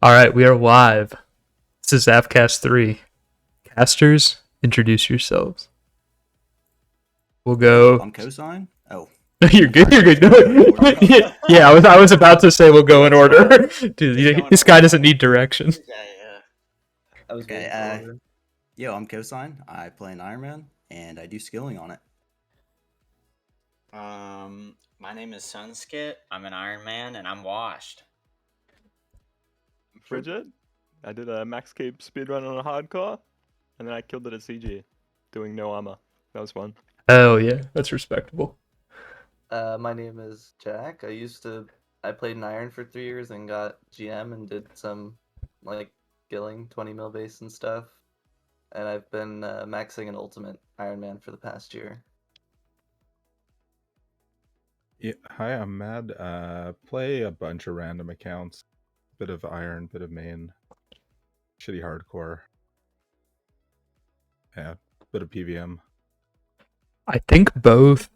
All right, we are live. This is zafcast 3. Casters, introduce yourselves. We'll go. I'm cosign. Oh, You're good. You're good. Yeah, I was about to say we'll go in order. Dude, this guy doesn't need direction. Yeah. I was okay. waiting for Yo, I'm cosign. I play an Iron Man, and I do skilling on it. My name is Sunskit. I'm an Iron Man, and I'm washed. Frigid. I did a Max Cape speedrun on a hardcore, and then I killed it at CG, doing no armor. That was fun. Oh yeah, that's respectable. My name is Jack. I played in Iron for 3 years and got GM and did some skilling 20 mil base and stuff. And I've been maxing an Ultimate Iron Man for the past year. Yeah, hi, I'm Mad. Play a bunch of random accounts. Bit of Iron, bit of main. Shitty hardcore. Yeah, bit of PVM. I think both.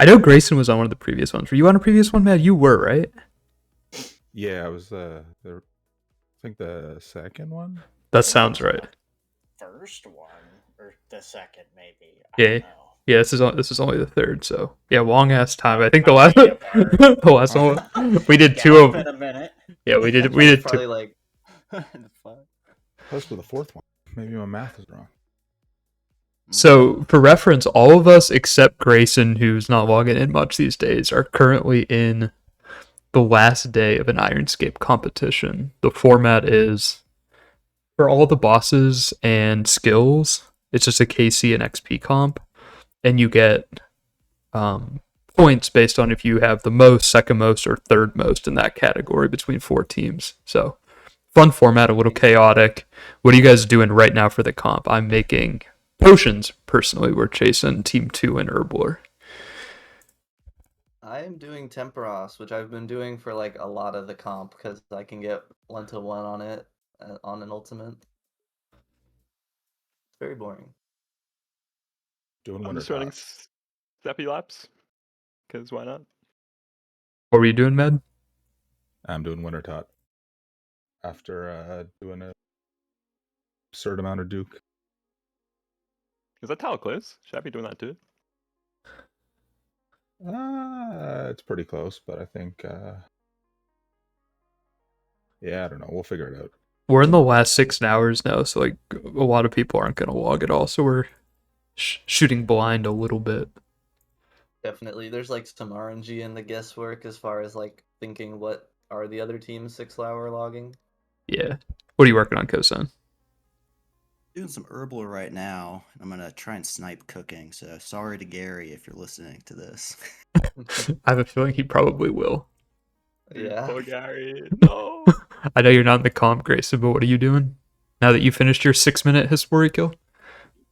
I know Grayson was on one of the previous ones. Were you on a previous one, Mad? You were, right? Yeah, I was I think the second one. That sounds right. First one or the second, maybe. Yeah. Yeah, this is only the third, so yeah, long ass time. I think the last the last one we did two of. In a minute. Yeah, we did two. Probably Close to the fourth one. Maybe my math is wrong. So, for reference, all of us except Grayson, who's not logging in much these days, are currently in the last day of an Ironscape competition. The format is for all the bosses and skills, it's just a KC and XP comp, and you get points based on if you have the most, second most, or third most in that category between 4 teams. So, fun format, a little chaotic. What are you guys doing right now for the comp? I'm making potions, personally. We're chasing Team 2 and Herblore. I am doing Temperos, which I've been doing for a lot of the comp because I can get 1-1 on it on an Ultimate. It's very boring. I'm just running steppy laps, because why not? What were you doing, Med? I'm doing Winter Tot. After doing a absurd amount of Duke. Is that Tower close? Should I be doing that too? It's pretty close, but I think yeah, I don't know. We'll figure it out. We're in the last 6 hours now, so a lot of people aren't going to log at all, so we're shooting blind a little bit. Definitely. There's some RNG in the guesswork as far as thinking what are the other teams 6-hour logging. Yeah. What are you working on, Kosan? Doing some herbal right now. I'm gonna try and snipe cooking. So sorry to Gary if you're listening to this. I have a feeling he probably will. Yeah. Poor Gary. No. I know you're not in the comp, Grayson, but what are you doing now that you finished your 6-minute history kill?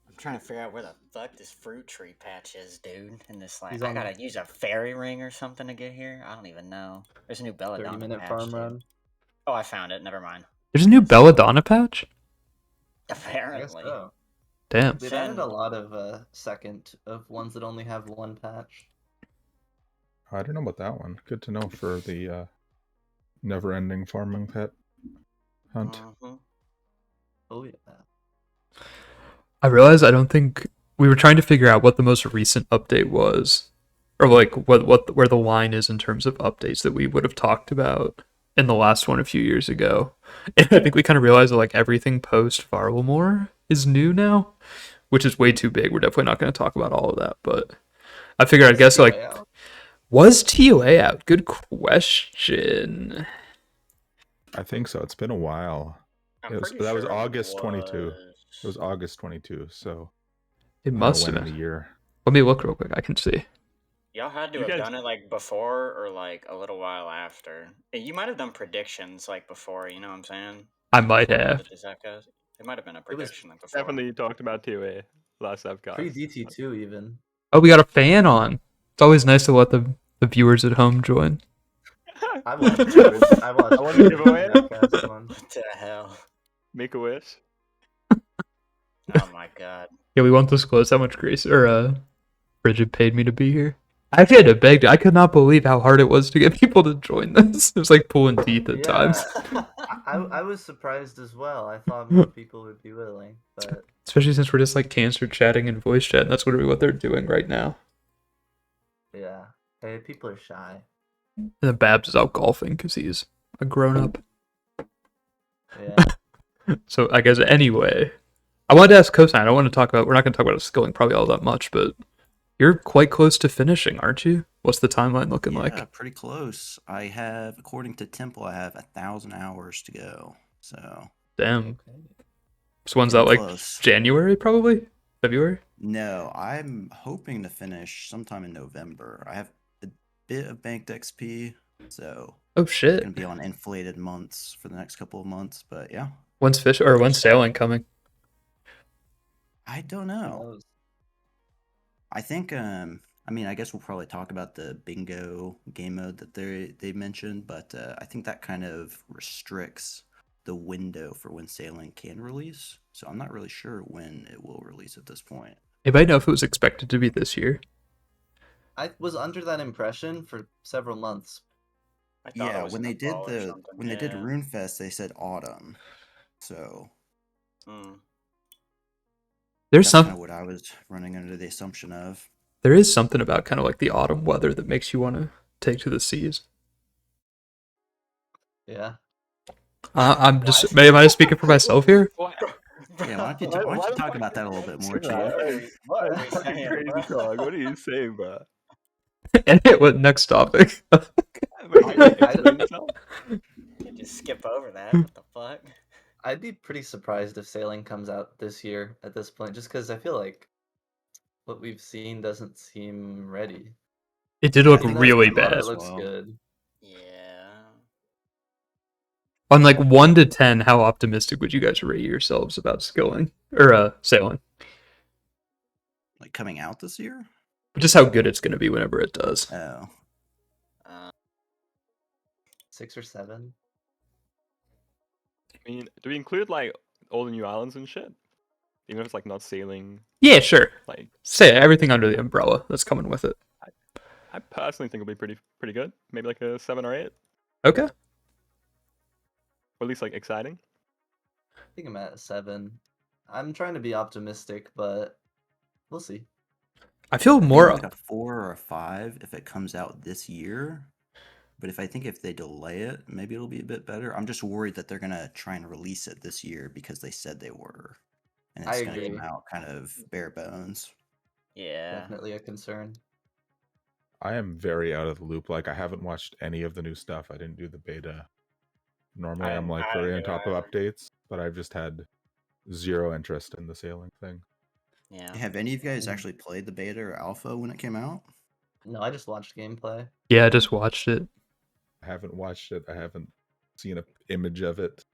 I'm trying to figure out where the fuck this fruit tree patch is, dude. And this He's I on gotta use a fairy ring or something to get here. I don't even know. There's a new Belladonna 30-minute patch, farm dude. run. Oh, I found it. Never mind. There's a new Belladonna pouch? I guess Apparently. so. Damn. They've added a lot of second of ones that only have 1 patch. I don't know about that one. Good to know for the never-ending farming pet hunt. Mhm. Oh yeah. I realized I don't think we were trying to figure out what the most recent update was, or what where the line is in terms of updates that we would have talked about in the last one a few years ago. And I think we kind of realized that everything post Farwellmore is new now, which is way too big. We're definitely not going to talk about all of that, but I figured I'd guess was TOA out? Good question. I think so. It's been a while. I'm That was pretty sure August 22. was. It was August 22, so It must have in a been. year. Let me look real quick. I can see. Y'all had to You have guys- done it before or a little while after. You might have done predictions before, you know what I'm saying? I might Before have. the Zafcast. It might have been a was prediction before. Definitely talked about TOA last Zafcast. Pre-DT2 even. Oh, we got a fan on. It's always nice to let the viewers at home join. I watched. I want to give away? Podcast one. What the hell? Make a wish. Oh my god. Yeah, we won't disclose how much Grace or Bridget paid me to be here. I actually had to beg. I could not believe how hard it was to get people to join this. It was like pulling teeth at times. I was surprised as well. I thought more people would be willing, but Especially since we're just like cancer chatting and voice chat. That's what they're doing right now. yeah. Hey, people are shy. And then Babs is out golfing because he's a grown up. Yeah. So I guess anyway, I wanted to ask Cosign. I don't want to talk about. We're not going to talk about skilling probably all that much, but you're quite close to finishing, aren't you? What's the timeline looking Yeah, like? pretty close. I have, according to Temple, I have 1,000 hours to go. So Damn. Okay. So when's that getting like close. January probably? February? No, I'm hoping to finish sometime in November. I have a bit of banked XP, so Oh shit. gonna be on inflated months for the next couple of months. But yeah, When's sailing coming? I don't Who know. knows? I think I mean I guess we'll probably talk about the bingo game mode that they mentioned, but I think that kind of restricts the window for when sailing can release. So I'm not really sure when it will release at this point. Anybody know if it was expected to be this year? I was under that impression for several months. I thought it Yeah, was in the fall or something. when they did Yeah. RuneFest, they said autumn. So Mm. There's that's kind of some what I was running under the assumption of. there is something about kind of like the autumn weather that makes you want to take to the seas. Yeah. I'm just am I speaking for myself here? What? Yeah, why don't Why you the talk fuck about did that a little you bit say more, that? Chief? What are we Fucking saying, crazy bro? dog. What are you saying, bro? And it went next topic. Wait, can you explain yourself? You just skip over that. What the fuck? I'd be pretty surprised if sailing comes out this year at this point, just because I feel like what we've seen doesn't seem ready. It did Yeah, I look think Even though that's really what a lot of bad. it looks well. good. Yeah. On like 1 to 10, how optimistic would you guys rate yourselves about skilling or sailing? Like coming out this year? Just how good it's going to be whenever it does. Oh, Uh, 6 or 7. I mean, do we include like all the new islands and shit? Even if it's like not sailing, Yeah, sure. like Say everything under the umbrella that's coming with it. I personally think it'll be pretty good. Maybe like a 7 or 8, Okay. or at least like exciting. I think I'm at a 7. I'm trying to be optimistic, but we'll see. I feel I think more. like a 4 or a 5 if it comes out this year. But if they delay it, maybe it'll be a bit better. I'm just worried that they're gonna try and release it this year because they said they were, and I it's gonna agree. come out kind of bare bones. yeah. Definitely a concern. I am very out of the loop. Like I haven't watched any of the new stuff. I didn't do the beta. Normally I'm like I very didn't on do top of either. updates, but I've just had zero interest in the sailing thing. Yeah. Have any of you guys Mm. actually played the beta or alpha when it came out? No, I just watched gameplay. Yeah, I just watched it. I haven't watched it. I haven't seen an image of it.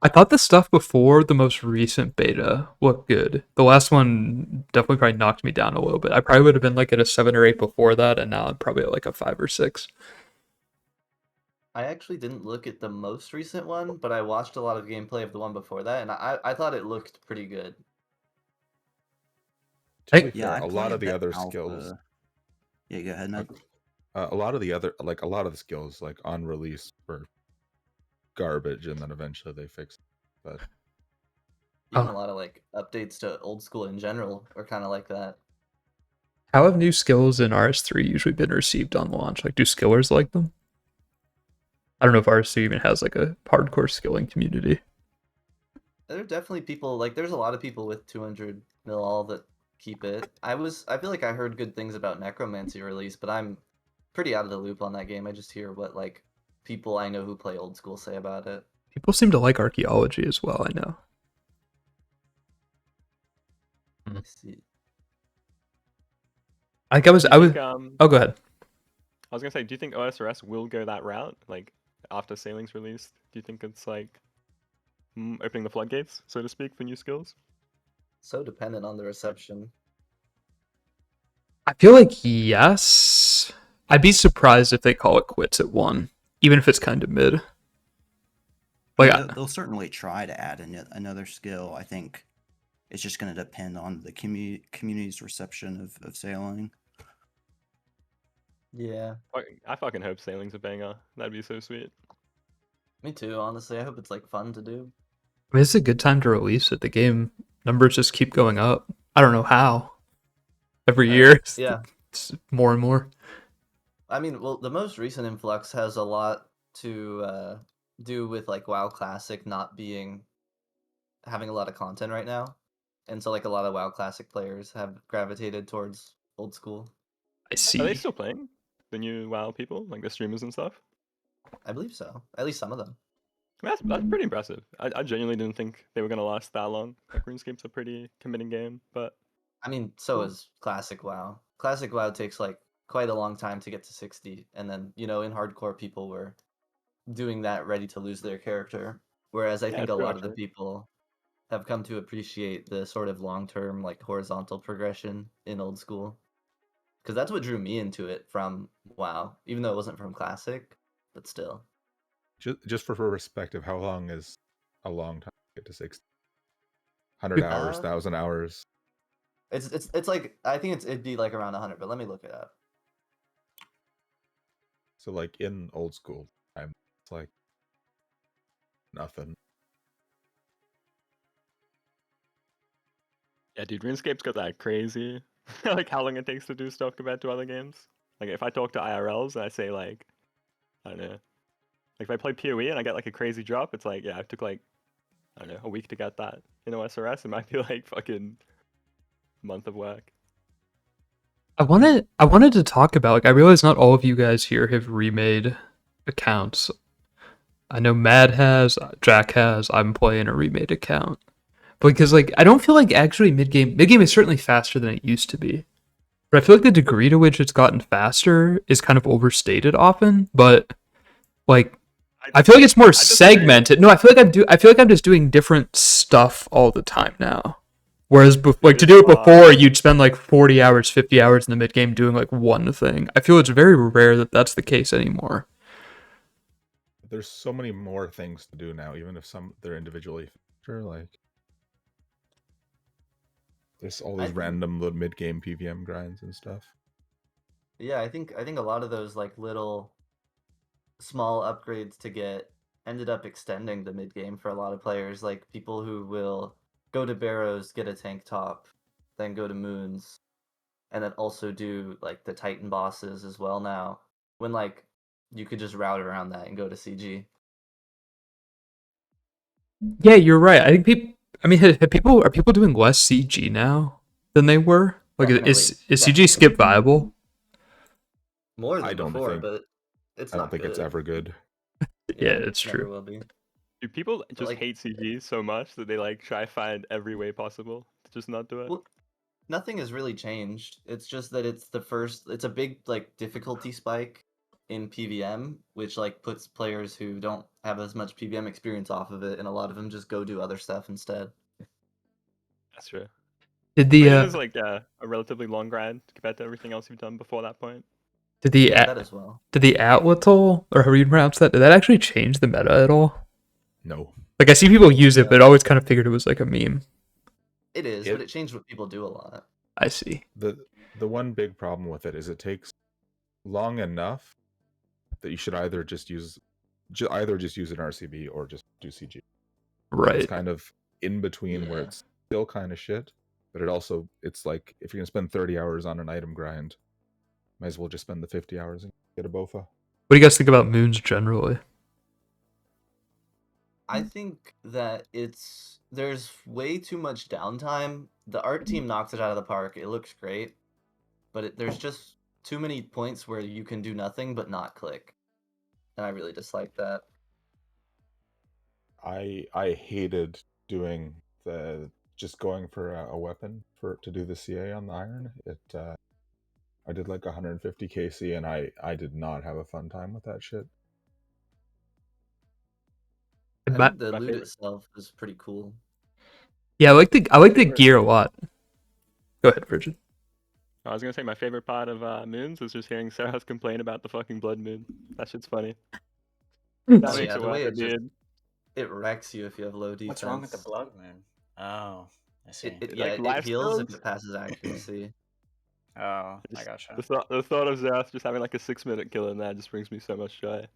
I thought the stuff before the most recent beta looked good. The last one definitely probably knocked me down a little bit. I probably would have been like at a 7 or 8 before that, and now I'm probably at like a 5 or 6. I actually didn't look at the most recent one, but I watched a lot of gameplay of the one before that, and I thought it looked pretty good. To Hey. be Yeah, fair, I a lot of played the the other skills, alpha. Yeah, go ahead, Ned. a lot of the other, like a lot of the skills, like on release were garbage, and then eventually they fixed. But Even Oh. a lot of like updates to old school in general are kind of like that. How have new skills in RS3 usually been received on launch? Like, do skillers like them? I don't know if RS3 even has like a hardcore skilling community. There are definitely people like there's a lot of people with 200 mil all that keep it. I feel like I heard good things about Necromancy release, but I'm pretty out of the loop on that game. I just hear what like people I know who play old school say about it. People seem to like archaeology as well, I know. I see. I think Do you think, oh, go ahead. I was gonna say, do you think OSRS will go that route? Like after sailing's released, do you think it's like opening the floodgates, so to speak, for new skills? So dependent on the reception. I feel like yes. I'd be surprised if they call it quits at 1, even if it's kind of mid. Like, They'll certainly try to add another skill. I think it's just going to depend on the community's reception of sailing. Yeah. I fucking hope sailing's a banger. That'd be so sweet. Me too, honestly. I hope it's like fun to do. I mean, it's a good time to release it. The game numbers just keep going up. I don't know how. Every year, Yeah. it's more and more. I mean, well, the most recent influx has a lot to do with like WoW Classic not having a lot of content right now, and so like a lot of WoW Classic players have gravitated towards old school. I Are they see. still playing? The new WoW people, like the streamers and stuff? I believe so. At least some of them. That's pretty impressive. I genuinely didn't think they were gonna last that long. Like RuneScape's a pretty committing game, but I mean, so Cool. is Classic WoW. Classic WoW takes like quite a long time to get to 60, and then in hardcore people were doing that ready to lose their character. Whereas I yeah, think a true lot of the actually. people have come to appreciate the sort of long-term like horizontal progression in old school. Because that's what drew me into it from WoW, even though it wasn't from Classic, but still. Just for perspective, how long is a long time to get to 60? 100 hours, Uh, 1,000 hours. it's like I think it'd be like around 100, but let me look it up. So like in old school time, it's like nothing. Yeah, dude, RuneScape's got that crazy, like how long it takes to do stuff compared to other games. Like if I talk to IRLs and I say like, I don't know, like if I play PoE and I get like a crazy drop, it's like, yeah, it took like, I don't know, a week to get that. In OSRS, it might be like fucking month of work. I wanted to talk about, like, I realize not all of you guys here have remade accounts. I know Mad has, Jack has, I'm playing a remade account. Because like I don't feel like actually mid game is certainly faster than it used to be. But I feel like the degree to which it's gotten faster is kind of overstated often, but like I feel like it's more I disagree. segmented. No, I feel like I'm just doing different stuff all the time now. Whereas like to do it before, you'd spend like 40 hours, 50 hours in the mid game doing like one thing. I feel it's very rare that that's the case anymore. There's so many more things to do now, even if they're individually faster. Like there's all I these think, random little mid-game PVM grinds and stuff. yeah, I think a lot of those like little small upgrades to get ended up extending the mid game for a lot of players. Like people who will go to Barrows, get a tank top, then go to Moons, and then also do like the Titan bosses as well now. When like you could just route around that and go to CG. Yeah, you're right. I think people. I mean, are people doing less CG now than they were? Like, Definitely, is CG definitely skip viable? more I than don't before, think but it's I don't not think it's good. ever good. Yeah, Yeah, it's never true. will be. Do people But just like, hate CG so much that they like try to find every way possible to just not do it? well, nothing has really changed. It's just that it's a big like difficulty spike in PVM, which like puts players who don't have as much PVM experience off of it, and a lot of them just go do other stuff instead. That's true. Did But it the is like a relatively long grind compared to everything else you've done before that point. did the Yeah, that as well. did the Atlatl, or how you pronounce that? Did that actually change the meta at all? No. Like I see people use it, but I No, always kind of figured it was like a meme. it is, but It it changed what people do a lot. I see. the one big problem with it is it takes long enough that you should either just use an RCB or just do CG. Like it's Right. kind of in between where Yeah. it's still kind of shit, but it's like if you're gonna spend 30 hours on an item grind, might as well just spend the 50 hours and get a bofa. What do you guys think about moons generally? I think that there's way too much downtime. The art team knocks it out of the park. It looks great, but there's just too many points where you can do nothing but not click, and I really dislike that. I hated doing the just going for a weapon to do the CA on the iron. I did like 150 KC and I did not have a fun time with that shit. I My- think the My loot favorite. itself is pretty cool. yeah, I like the favorite- gear a lot. Go ahead, Virgin. I was gonna say my favorite part of Moons is just hearing Sarah's complain about the fucking blood moon. That shit's funny. That Oh makes yeah, it the worth way it, dude. it wrecks you if you have low defense. What's wrong with the blood moon? Oh, I see. Like It life heals if skills. it passes accuracy. Oh, I Just, gotcha. the thought of Zeth just having like a 6-minute kill in there just brings me so much joy.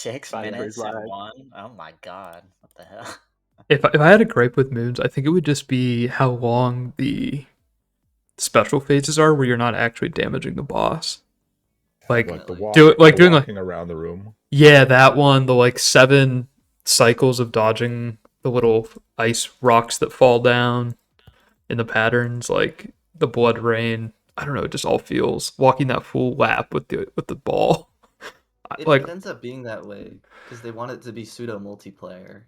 6 Fighting for his minutes and life. 1? Oh my god. What the hell? If I had a gripe with Moons, I think it would just be how long the special phases are where you're not actually damaging the boss. Like, Like the doing like walking around the room. yeah, that one, the like 7 cycles of dodging the little ice rocks that fall down in the patterns, like the blood rain. I don't know, it just all feels walking that full lap with the ball. Like It ends up being that way because they want it to be pseudo multiplayer.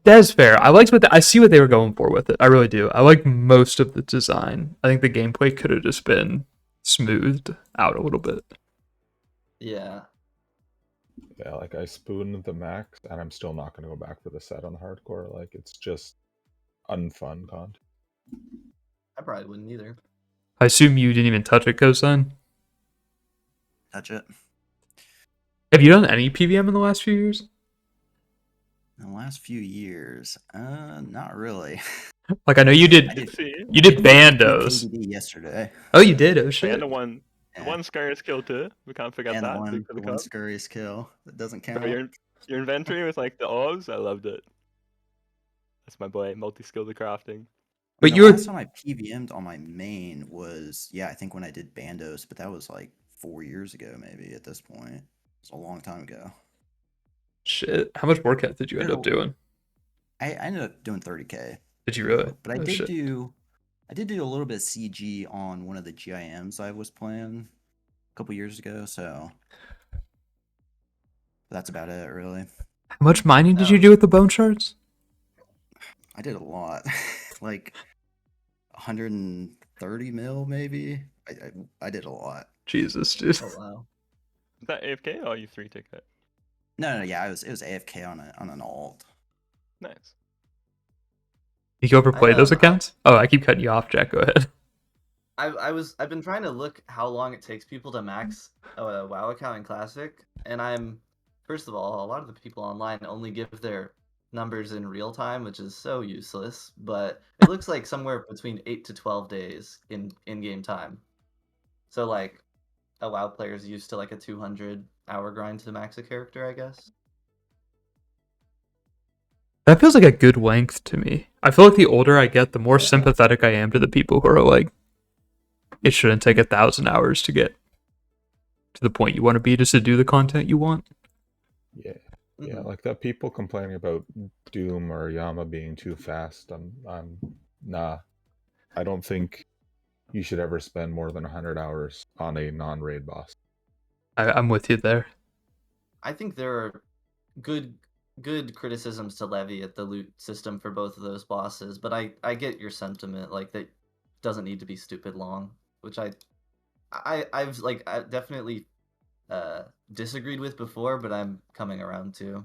that's fair. I see what they were going for with it. I really do. I like most of the design. I think the gameplay could have just been smoothed out a little bit. Yeah. Yeah, like I spooned the max, and I'm still not going to go back for the set on the hardcore. Like it's just unfun content. I probably wouldn't either. I assume you didn't even touch it, Kosan. Touch it. Have you done any PVM in the last few years? In the last few years, not really. Like I know you I did. did. See, You did I did bandos. KDD yesterday. Oh, you did. Oh shit. and the Yeah. one scariest kill too. We can't forget And that. the Big for the one cup. scurrious kill that doesn't Bro, count. your inventory with like the orbs, I loved it. That's my boy, multi-skill to crafting. But The you were last time I PVM'd on my main was I think when I did bandos, but that was like 4 years ago maybe at this point. It's a long time ago. shit. How much workout did you end up Did a- doing? I ended up doing 30k. Did you really? But Oh, shit. I did do a little bit of CG on one of the GIMs I was playing a couple years ago, so that's about it really. How much mining did you do with the bone shards? I did a lot. Like 130 mil maybe. I did a lot. Jesus, dude. Oh wow. Is that AFK or you 3 ticket? No, yeah, it was AFK on an alt. Nice. You go overplay those I- accounts? Oh, I keep cutting you off, Jack. Go ahead. I've been trying to look how long it takes people to max a WoW account in Classic, and first of all, a lot of the people online only give their numbers in real time, which is so useless. But it looks like somewhere between 8 to 12 days in game time. So like a WoW player is used to like a 200-hour grind to max a character, I guess. That feels like a good length to me. I feel like the older I get, the more sympathetic I am to the people who are like, it shouldn't take 1,000 hours to get to the point you want to be just to do the content you want. Yeah, Mhm. like that. People complaining about Doom or Yama being too fast. Nah. I don't think you should ever spend more than 100 hours on a non-raid boss. I'm with you there. I think there are good criticisms to levy at the loot system for both of those bosses, but I get your sentiment, like that doesn't need to be stupid long, which I've like I definitely disagreed with before, but I'm coming around to.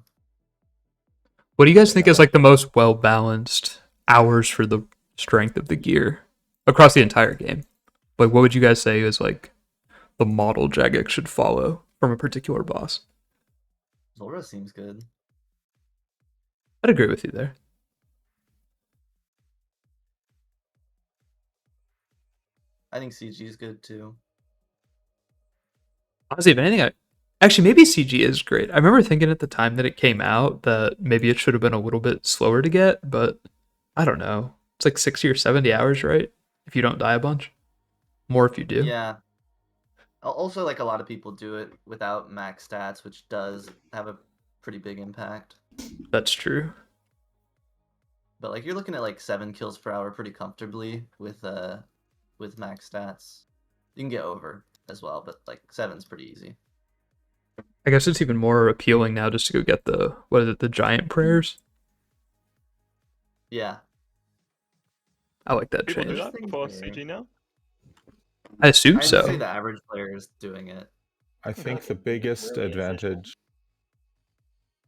What do you guys think Yeah. is like the most well balanced hours for the strength of the gear across the entire game? Like, what would you guys say is like the model Jagex should follow from a particular boss? Zora seems good. I'd agree with you there. I think CG is good too. Honestly, if anything, actually maybe CG is great. I remember thinking at the time that it came out that maybe it should have been a little bit slower to get, but I don't know. It's like 60 or 70 hours, right? If you don't die a bunch. More if you do. Yeah. Also, like a lot of people do it without max stats, which does have a pretty big impact. That's true. But like you're looking at like 7 kills per hour pretty comfortably with max stats. You can get over as well, but like 7's pretty easy. I guess it's even more appealing now just to go get the giant prayers. Yeah. I like that People do change. that before CG now? I assume I'd so. say the average player is doing it. I think the biggest advantage.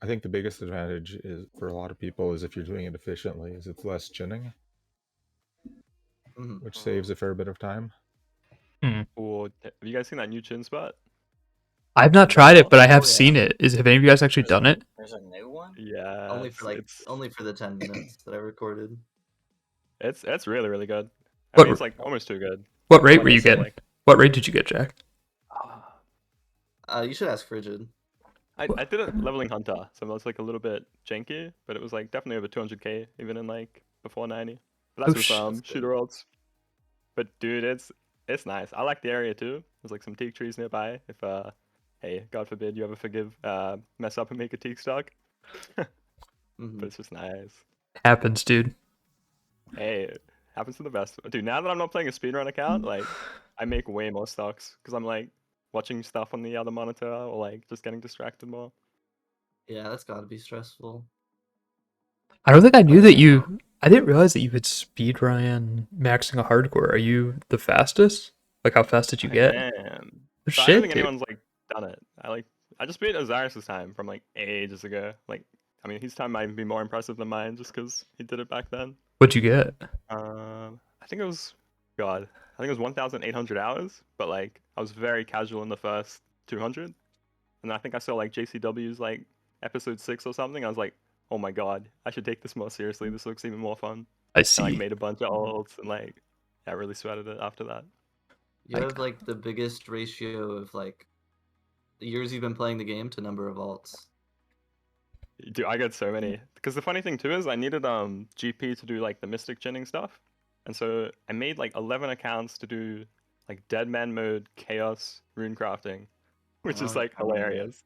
I think the biggest advantage is for a lot of people is if you're doing it efficiently, is it's less chinning, Mhm. which saves a fair bit of time. Or have you guys seen that new chin spot? I've not tried it, but I have Oh, yeah. seen it. Have any of you guys actually done it? There's a new one? Yeah. Only for the 10 minutes that I recorded. It's really, really good. I What- mean, it's like almost too good. What rate Like were I you said, getting? What rate did you get, Jack? You should ask Frigid. I did it leveling Hunter, so it was like a little bit janky, but it was like definitely over 200k even in like before 90. But Oh, that's with That's good. shooter ults. But dude, it's nice. I like the area too. There's like some teak trees nearby. If hey, God forbid you ever mess up and make a teak stock. But it's just nice. happens, dude. Hey, it happens to the best. Dude, now that I'm not playing a speedrun account, like I make way more stocks because I'm like watching stuff on the other monitor or like just getting distracted more. Yeah, that's got to be stressful. I don't think I knew Oh, that yeah. you. I didn't realize that you could speedrun maxing a hardcore. Are you the fastest? Like, how fast did you I get? am. Oh, So I don't shit, think dude. anyone's like done it. I just beat Osiris this time from like ages ago. Like I mean his time might be more impressive than mine just because he did it back then. What'd you get? I think it was God. I think it was 1,800 hours, but like I was very casual in the first 200, and I think I saw like JCW's like episode 6 or something. I was like, oh my God, I should take this more seriously. This looks even more fun. I And like see. made a bunch of ults and like I really sweated it after that. You have like the biggest ratio of like the years you've been playing the game to number of alts. Dude, I got so many. Because the funny thing too is I needed GP to do like the Mystic Chinning stuff. And so I made like 11 accounts to do like Dead Man mode, Chaos, Rune Crafting, which is Oh, like I remember that. hilarious.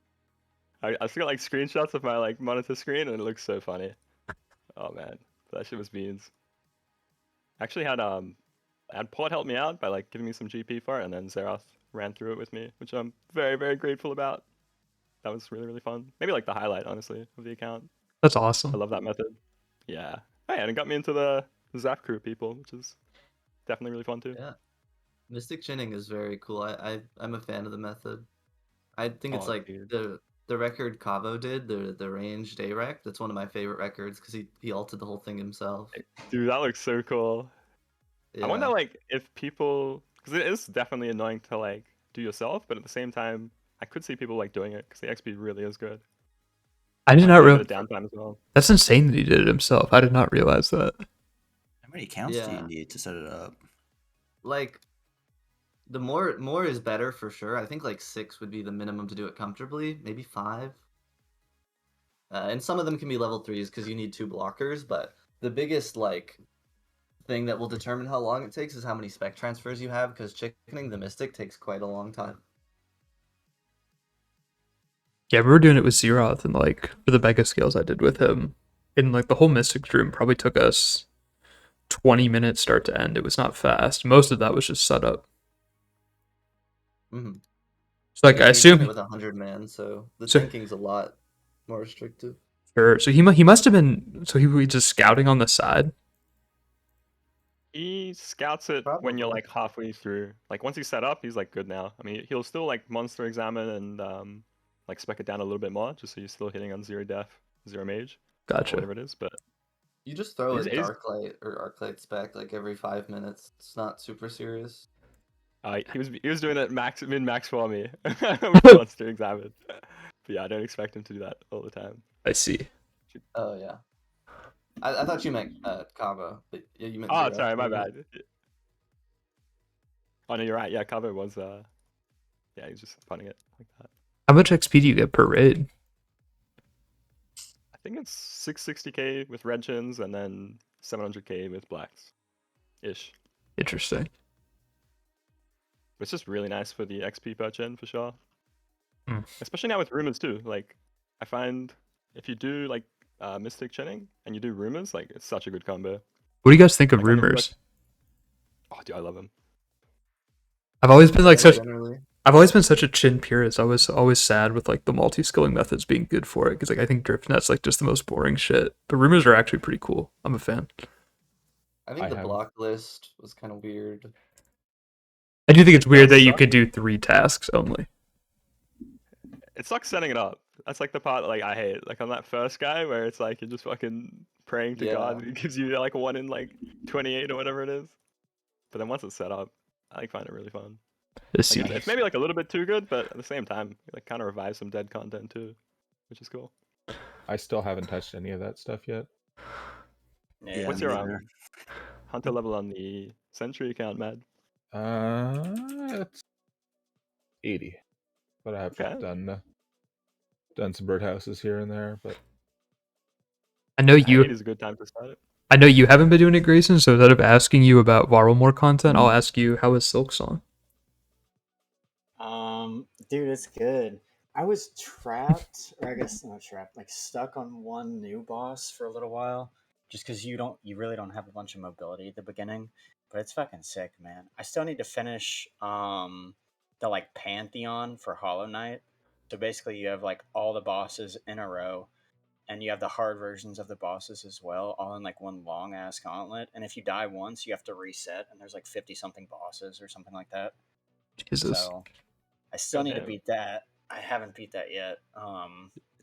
I still got like screenshots of my like monitor screen and it looks so funny. Oh man, that shit was beans. I actually had Port help me out by like giving me some GP for it, and then Xerath ran through it with me, which I'm very, very grateful about. That was really, really fun. Maybe like the highlight, honestly, of the account. That's I awesome. love that method. Yeah. Hey, and it got me into the Zap crew people, which is definitely really fun too. Yeah, Mystic Chinning is very cool. I'm a fan of the method. I think it's Oh, like dude. the record Cavo did, the ranged A-Rec. That's one of my favorite records because he altered the whole thing himself. Dude, that looks so cool. I wonder Yeah. like if people, because it is definitely annoying to like do yourself, but at the same time, I could see people like doing it because the XP really is good. I did Like not a little real. bit of downtime as well. That's insane that he did it himself. I did not realize that. How many accounts do you Yeah. need to set it up? Like the more is better for sure. I think like 6 would be the minimum to do it comfortably. Maybe 5. And some of them can be level 3s because you need 2 blockers. But the biggest like thing that will determine how long it takes is how many spec transfers you have, because chickening the Mystic takes quite a long time. Yeah, we were doing it with Zeroth, and like for the mega scales I did with him, and like the whole Mystic Dream probably took us 20 minutes start to end. It was not fast. Most of that was just setup. Mm-hmm. So like Yeah, I you're doing assume it with 100 man, so the so tanking's a lot more restrictive. sure. So he must have been he was just scouting on the side. He scouts it when you're Probably. like halfway through. Like once he's set up, he's like good now. I mean, he'll still like monster examine and like spec it down a little bit more, just so you're still hitting on 0 def, 0 mage, or Gotcha. whatever it is. But You just throw a he's dark light or arclight spec like every 5 minutes. It's not super serious. he was doing it min max for me with monster examine. But yeah, I don't expect him to do that all the time. I see. Oh yeah. I thought you meant Cabo, but yeah, you meant Oh, Zero. sorry, my bad. Oh no, you're right. Yeah, Cabo was yeah, he's just punning it like that. How much XP do you get per raid? I think it's 660k with red chins and then 700k with blacks, ish. Interesting. It's just really nice for the XP per chin for sure. Mm. Especially now with rumors too. Like I find if you do like Mystic Chinning and you do rumors, like it's such a good combo. What do you guys think of Like on the rumors? oh dude, I love him. I've always been like such. Generally. I've always been such a chin purist. I was always sad with like the multi-skilling methods being good for it because like I think driftnet's like just the most boring shit. But rumors are actually pretty cool. I'm a fan. I think I the have- block list was kind of weird. I do think it's weird does that you suck. could do 3 tasks only. It sucks setting it up. That's like the part like I hate. Like on that first guy where it's like you're just fucking praying to God Yeah. and he gives you like 1 in like 28 or whatever it is. But then once it's set up, I like find it really fun. Let's Like see. it's maybe like a little bit too good, but at the same time, it like kind of revives some dead content too, which is cool. I still haven't touched any of that stuff yet. Yeah, What's me your neither. hunter level on the Sentry account, Mad? It's 80, but I have Okay. done done some birdhouses here and there, but I know I think it you. is a good time to start it. I know you haven't been doing it, Grayson. So instead of asking you about Varlamore content, I'll ask you how is Silk Song. Dude, it's good. I was trapped, or I guess not trapped, like stuck on one new boss for a little while, just because you really don't have a bunch of mobility at the beginning. But it's fucking sick, man. I still need to finish the like Pantheon for Hollow Knight. So basically, you have like all the bosses in a row, and you have the hard versions of the bosses as well, all in like one long ass gauntlet. And if you die once, you have to reset, and there's like 50 something bosses or something like that. Jesus. So I still need to Goddamn. beat that. I haven't beat that yet. I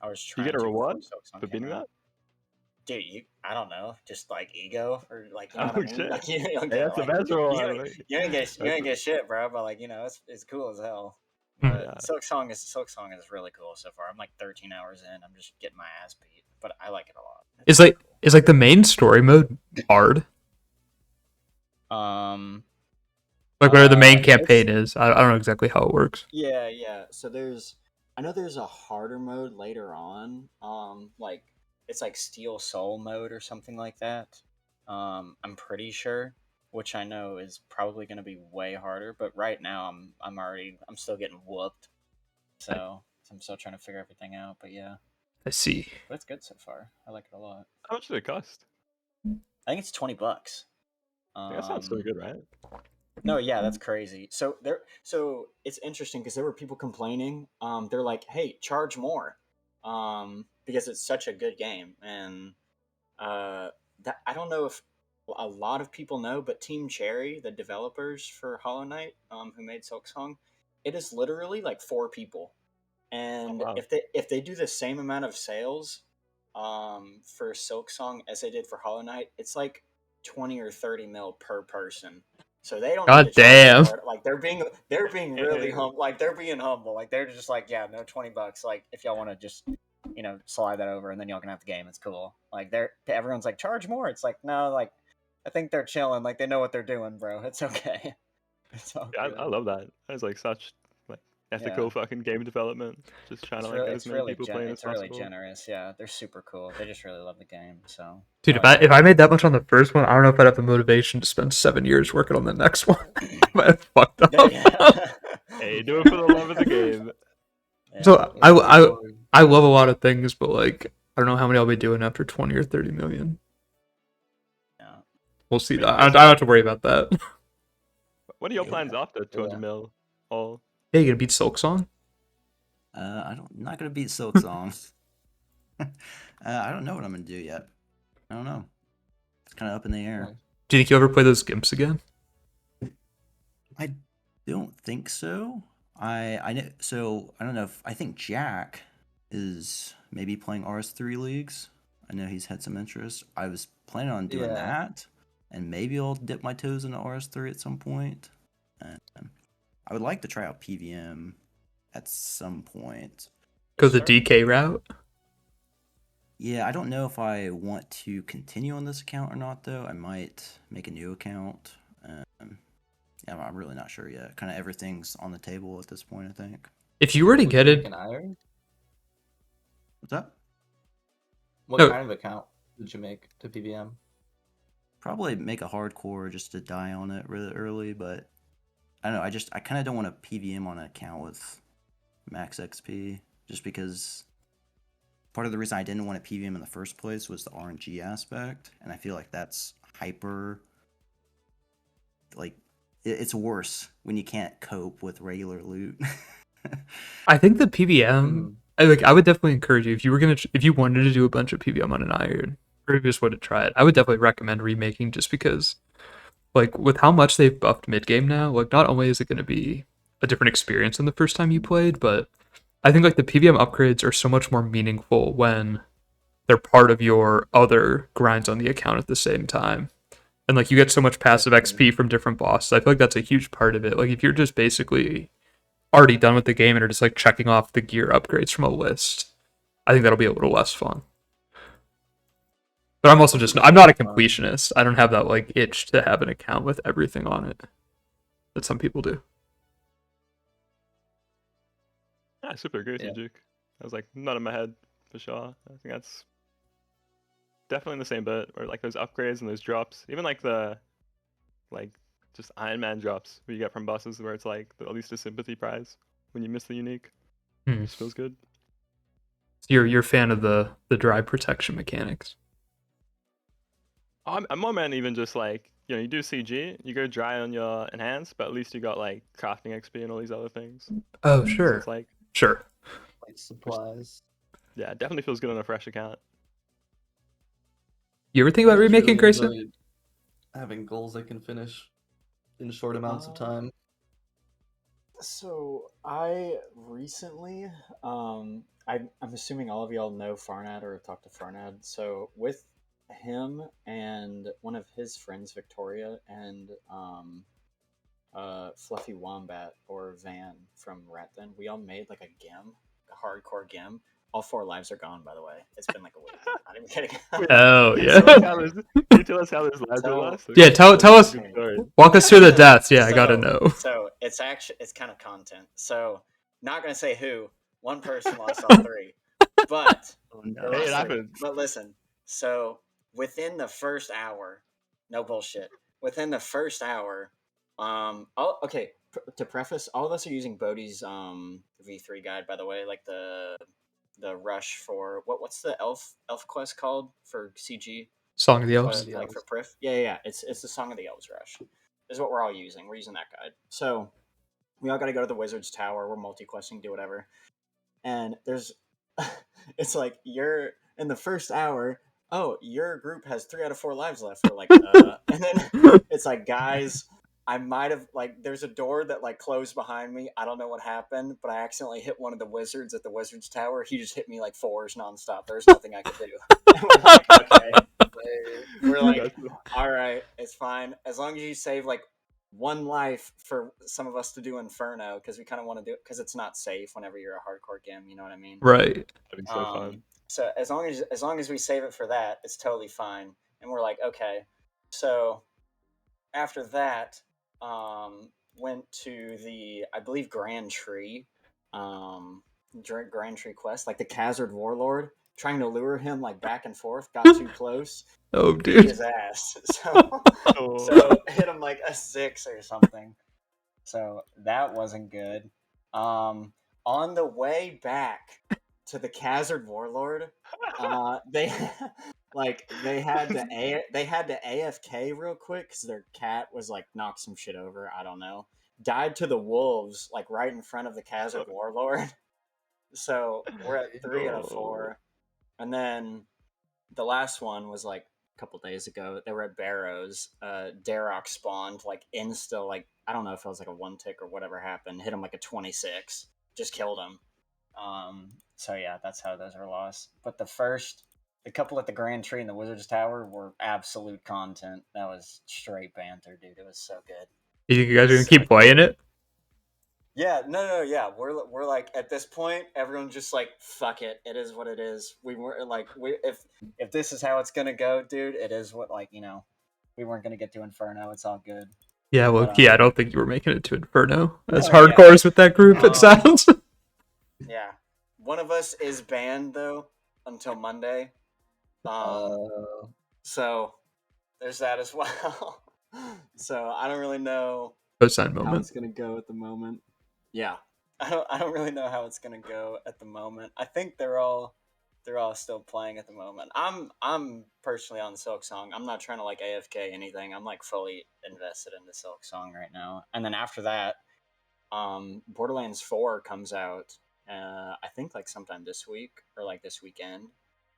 was Do you trying get a to before reward Silksong for came beating out. that? Dude, I don't know, just like ego or like you know Oh what I mean. shit! Like you don't Hey, get that's the like best reward. Like, you ain't get that's- shit, bro. But like it's cool as hell. Hmm. But Yeah. Silksong is really cool so far. I'm like 13 hours in. I'm just getting my ass beat, but I like it a lot. Is really like is like the main story mode hard? cool. Like where the main It's campaign is. I don't know exactly how it works. yeah. So I know there's a harder mode later on. Like it's like Steel Soul mode or something like that. I'm pretty sure, which I know is probably going to be way harder. But right now, I'm still getting whooped. So I'm still trying to figure everything out. But yeah, I see. but it's good so far. I like it a lot. How much did it cost? I think it's $20. That sounds so good, right? No, yeah, that's crazy. So it's interesting because there were people complaining. They're like, "Hey, charge more," because it's such a good game, and that I don't know if a lot of people know, but Team Cherry, the developers for Hollow Knight, who made Silksong, it is literally like 4 people, and wow. if they do the same amount of sales, for Silksong as they did for Hollow Knight, it's like 20 or 30 mil per person. So they don't need God to charge damn. more. Like they're being really Hey. humble. Like they're being humble. Like they're just like, yeah, no, $20. Like if y'all want to just slide that over and then y'all can have the game. It's cool. Like everyone's like charge more. It's like no, like I think they're chilling. Like they know what they're doing, bro. It's okay. It's all Yeah, good. I love that. That's like such like ethical Yeah. fucking game development. Just trying to like get as many people playing as It's really possible. generous. Yeah, they're super cool. They just really love the game. So Dude, like if I made that much on the first one, I don't know if I'd have the motivation to spend 7 years working on the next one. I might have fucked up. yeah. Hey, do it for the love of the game. So Yeah, it's boring. I love a lot of things, but like I don't know how many I'll be doing after 20 or 30 million. Yeah. We'll see. Wait, I don't have to worry about that. What are your Yeah. plans after 200 Yeah. mil? All Hey, you gonna beat Silk Song? I'm not gonna beat Silk Song. I don't know what I'm gonna do yet. I don't know. It's kind of up in the air. Nice. Do you think you'll ever play those Gimps again? I don't think so. I know. So I don't know if I think Jack is maybe playing RS3 leagues. I know he's had some interest. I was planning on doing Yeah. that, and maybe I'll dip my toes into RS3 at some point. I would like to try out PVM at some point. Go the Sure. DK route? Yeah, I don't know if I want to continue on this account or not, though. I might make a new account. Yeah, I'm really not sure yet. Kind of everything's on the table at this point, I think. If you were to Would get you make it, an iron? What's up? What No. kind of account did you make to PVM? Probably make a hardcore just to die on it really early, but I don't know. I kind of don't want to PVM on an account with max XP just because part of the reason I didn't want to PVM in the first place was the RNG aspect, and I feel like that's hyper. Like it's worse when you can't cope with regular loot. I think the PVM, Mhm. I would definitely encourage you if you wanted to do a bunch of PVM on an iron, or if you just wanted to try it, I would definitely recommend remaking just because, like, with how much they've buffed mid game now, like, not only is it going to be a different experience than the first time you played, but I think like the PVM upgrades are so much more meaningful when they're part of your other grinds on the account at the same time. And like you get so much passive XP from different bosses. I feel like that's a huge part of it. Like if you're just basically already done with the game and are just like checking off the gear upgrades from a list, I think that'll be a little less fun. But I'm also I'm not a completionist. I don't have that like itch to have an account with everything on it that some people do. I super agree with Yeah. you, Duke. I was like, not in my head for sure. I think that's definitely in the same boat, or like those upgrades and those drops, even like the like just Iron Man drops where you get from bosses where it's like at least a sympathy prize when you miss the unique. Hmm. Just feels good. You're a fan of the dry protection mechanics. I'm more man even just like, you know, you do CG, you go dry on your enhance, but at least you got like crafting XP and all these other things. Oh, So sure. it's like, Sure. Like supplies. yeah, it definitely feels good on a fresh account. You ever think I about just remaking really Grayson? enjoy having goals I can finish in short amounts of time. So I recently, I'm assuming all of y'all know Farnad or have talked to Farnad. So with him and one of his friends, Victoria, and Fluffy Wombat or Van from Ratden, we all made like a gem, a hardcore gem. All 4 lives are gone, by the way. It's been like a week. Not even kidding. Oh, Can you yeah. tell us how this, can you tell us how this lives So- will last? Yeah, tell That's us- a good story. Walk us through the deaths. Yeah, I gotta know. So it's actually it's kind of content. So not gonna say who. One person lost all 3, but Oh they no. Hey, it lost 3. happens. But listen, so within the first hour, no bullshit. Within the first hour, okay. To preface, all of us are using Bodhi's V3 guide, by the way, like the rush for what's the elf quest called for CG? Song of the But Elves. like for Prif, yeah. It's the Song of the Elves Rush. Is what we're all using. We're using that guide. So we all got to go to the Wizard's Tower. We're multi-questing, do whatever. And there's, it's like you're in the first hour. Oh, your group has 3 out of 4 lives left. We're like, and then it's like, guys, I might have like, there's a door that like closed behind me. I don't know what happened, but I accidentally hit one of the wizards at the Wizard's Tower. He just hit me like 4s nonstop. There's nothing I could do. And we're like, okay. We're like, That's- all right, it's fine as long as you save like 1 life for some of us to do Inferno because we kind of want to do it because it's not safe whenever you're a hardcore game. You know what I mean? Right. that'd be so fun. So as long as we save it for that, it's totally fine. And we're like, okay. So after that, went to the I believe Grand Tree, Grand Tree quest, like the Khazard Warlord, trying to lure him like back and forth. Got too close, Oh, beat dude. his ass. So Oh. so hit him like a 6 or something. So that wasn't good. On the way back to the Khazard Warlord, they they had to AFK real quick because their cat was like knocked some shit over. I don't know. Died to the wolves like right in front of the Khazard Warlord. So we're at 3 out of 4, and then the last one was like a couple days ago. They were at Barrows. Darrock spawned like insta, like I don't know if it was like a 1 tick or whatever happened. Hit him like a 26, just killed him. So yeah, that's how those are lost. But the couple at the Grand Tree and the Wizard's Tower were absolute content. That was straight banter, dude. It was so good. You think you guys are gonna keep playing it? Yeah, no, yeah. We're like at this point, everyone's just like, fuck it. It is what it is. We were like, if this is how it's gonna go, dude, it is what we weren't gonna get to Inferno. It's all good. Yeah, well, But, yeah, I don't think you were making it to Inferno as No, hardcore yeah. as with that group, it Um, sounds. Yeah, one of us is banned though until Monday. So there's that as well. So I don't really know Post-sign how moment. it's gonna go at the moment. Yeah, I don't really know how it's gonna go at the moment. I think they're all still playing at the moment. I'm personally on the Silk Song. I'm not trying to like AFK anything. I'm like fully invested in the Silk Song right now. And then after that, Borderlands 4 comes out. I think like sometime this week or like this weekend.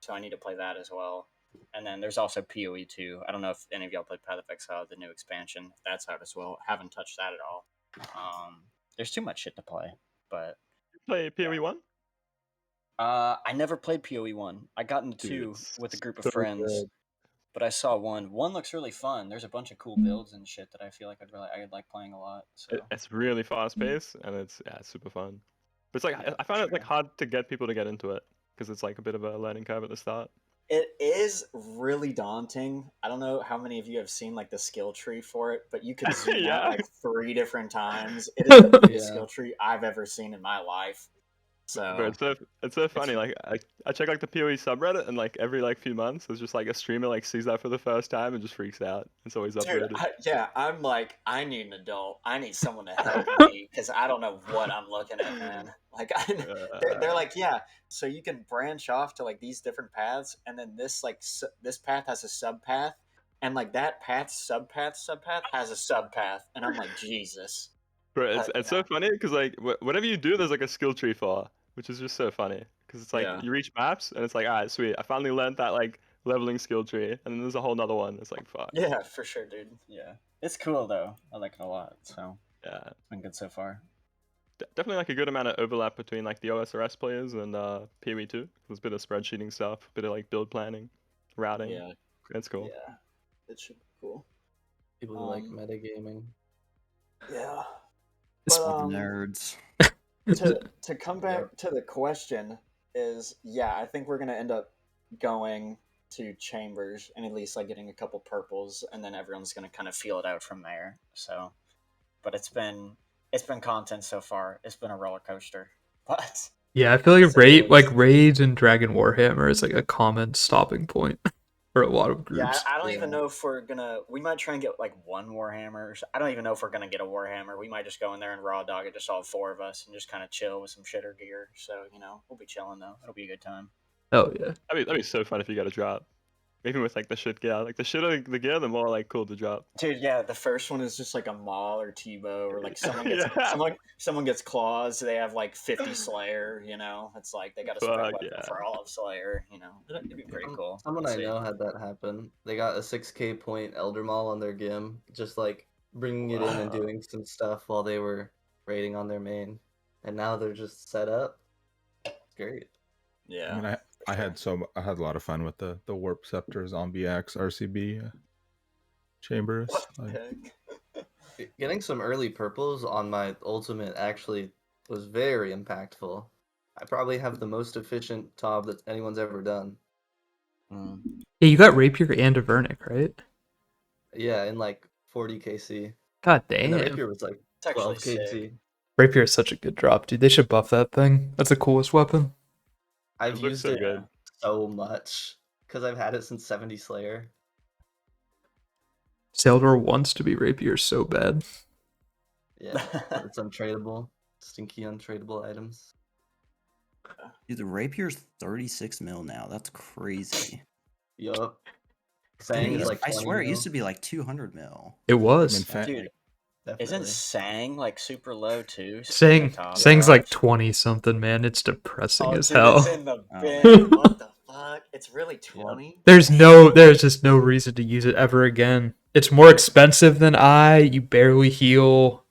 So I need to play that as well. And then there's also PoE 2. I don't know if any of y'all played Path of Exile, the new expansion. That's out as well. Haven't touched that at all. There's too much shit to play, but Play PoE 1? I never played PoE 1. I got into Dude, 2 it's with a group of so friends, good. but I saw 1. 1 looks really fun. There's a bunch of cool builds and shit that I feel like I'd like playing a lot. So It's really fast paced and it's super fun. But it's like Yeah, I find it like sure. hard to get people to get into it because it's like a bit of a learning curve at the start. It is really daunting. I don't know how many of you have seen like the skill tree for it, but you could zoom Yeah. out like 3 different times. It is the biggest Yeah. skill tree I've ever seen in my life. So Bro, it's so funny. Like I check like the PoE subreddit, and like every like few months, there's just like a streamer like sees that for the first time and just freaks out. It's always dude, upvoted. I'm like, I need an adult. I need someone to help me because I don't know what I'm looking at, man. Like, they're like, yeah, so you can branch off to like these different paths, and then this like this path has a sub path, and like that path sub path has a sub path, and I'm like, Jesus. Bro, But it's so funny because like whatever you do, there's like a skill tree for, which is just so funny. Because it's like yeah, you reach maps, and it's like, all right, sweet, I finally learned that like leveling skill tree, and then there's a whole nother one. It's like, fuck. yeah, for sure, dude. Yeah, it's cool though. I like it a lot. So Yeah, it's been good so far. definitely like a good amount of overlap between like the OSRS players and PoE 2. There's a bit of spreadsheeting stuff, a bit of like build planning, routing. Yeah, That's cool. yeah, it should be cool. People who like metagaming. Yeah, It's but for the nerds. to come back to the question is, yeah, I think we're gonna end up going to chambers and at least like getting a couple purples, and then everyone's gonna kind of feel it out from there. So, but it's been content so far. It's been a roller coaster, but Yeah, I feel like say the least. raids and Dragon Warhammer is like a common stopping point for a lot of Yeah, groups. I don't even Yeah. know if we're gonna. We might try and get like one Warhammer. I don't even know if we're gonna get a Warhammer. We might just go in there and raw dog it, just all four of us, and just kind of chill with some shitter gear. So we'll be chilling though. It'll be a good time. Oh yeah. That'd be so fun if you got a drop. Even with like the shit gear, like the shitter the gear, the more like cool to drop. Dude, yeah, the first one is just like a Maul or Tebow, or like someone gets Yeah. someone gets claws. They have like 50 Slayer. It's like they got a spec Fuck weapon yeah. for all of Slayer. It'd be pretty cool. Someone We'll I see. know had that happen. They got a 6K point Elder Maul on their gim, just like bringing it in and Wow. doing some stuff while they were raiding on their main, and now they're just set up. It's great. Yeah. I mean, I had a lot of fun with the Warp Scepter Zombie Axe RCB chambers. What the Like, heck? Getting some early purples on my ultimate actually was very impactful. I probably have the most efficient Tob that anyone's ever done. Mm. Yeah, you got Rapier and a Vernic, right? Yeah, in like 40 KC. God And the damn. Rapier was like It's actually 12 sick. KC. Rapier is such a good drop, dude. They should buff that thing. That's the coolest weapon. I've It looks used so it good. so much because I've had it since 70 Slayer. Saldor wants to be Rapier so bad. Yeah, but it's untradeable. Stinky untradeable items. Dude, the Rapier's 36 mil now. That's crazy. Yup. Dude, Saying is like I 20 swear it mil. used to be like 200 mil. It I mean, was. Dude, Definitely. isn't Sang like super low too? Sang's like 20 something, man. It's depressing Oh, as dude, it's hell. in the Oh. bin. What the fuck? It's really 20? There's just no reason to use it ever again. It's more expensive than you barely heal.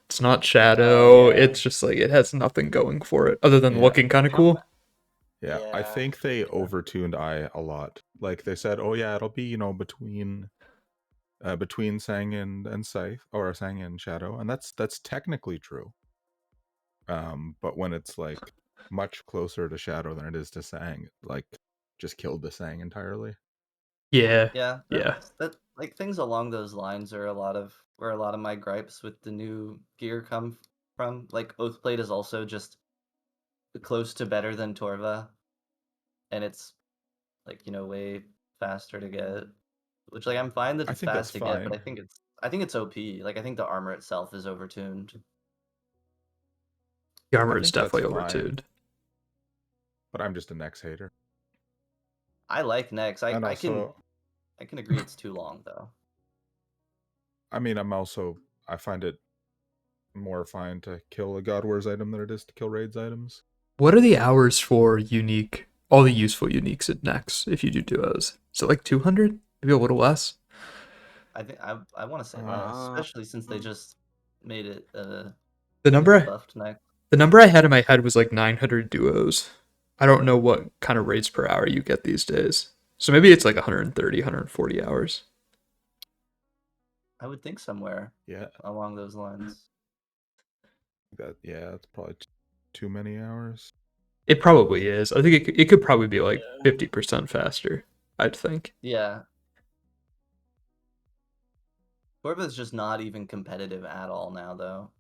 It's not shadow. Oh, yeah. It's just like it has nothing going for it other than Yeah. looking kind of cool. Yeah, I Yeah. think they overtuned I a lot. Like they said, oh yeah, it'll be between Sang and Scythe, or Sang and Shadow, and that's technically true. But when it's like much closer to Shadow than it is to Sang, like just killed the Sang entirely. Yeah. Yeah, Yeah. that like things along those lines are where a lot of my gripes with the new gear come from. Like Oathblade is also just close to better than Torva, and it's like way faster to get. Which like I'm fine that I it's think that's fast to get, but fine. I think it's OP. Like I think the armor itself is overtuned. The armor is think that's definitely fine. overtuned. But I'm just a Nex hater. I like Nex. And I can also, I can agree it's too long though. I mean, I find it more fine to kill a God Wars item than it is to kill raids items. What are the hours for all the useful uniques at Nex if you do duos? Is it like 200? Maybe a little less? I think I want to say less, especially since they just made it The number buffed Nex. The number I had in my head was like 900 duos. I don't know what kind of rates per hour you get these days. So maybe it's like 130, 140 hours. I would think somewhere along those lines. That's probably too many hours. It probably is. I think it could probably be like 50% faster, I'd think. Yeah. Torva is just not even competitive at all now, though.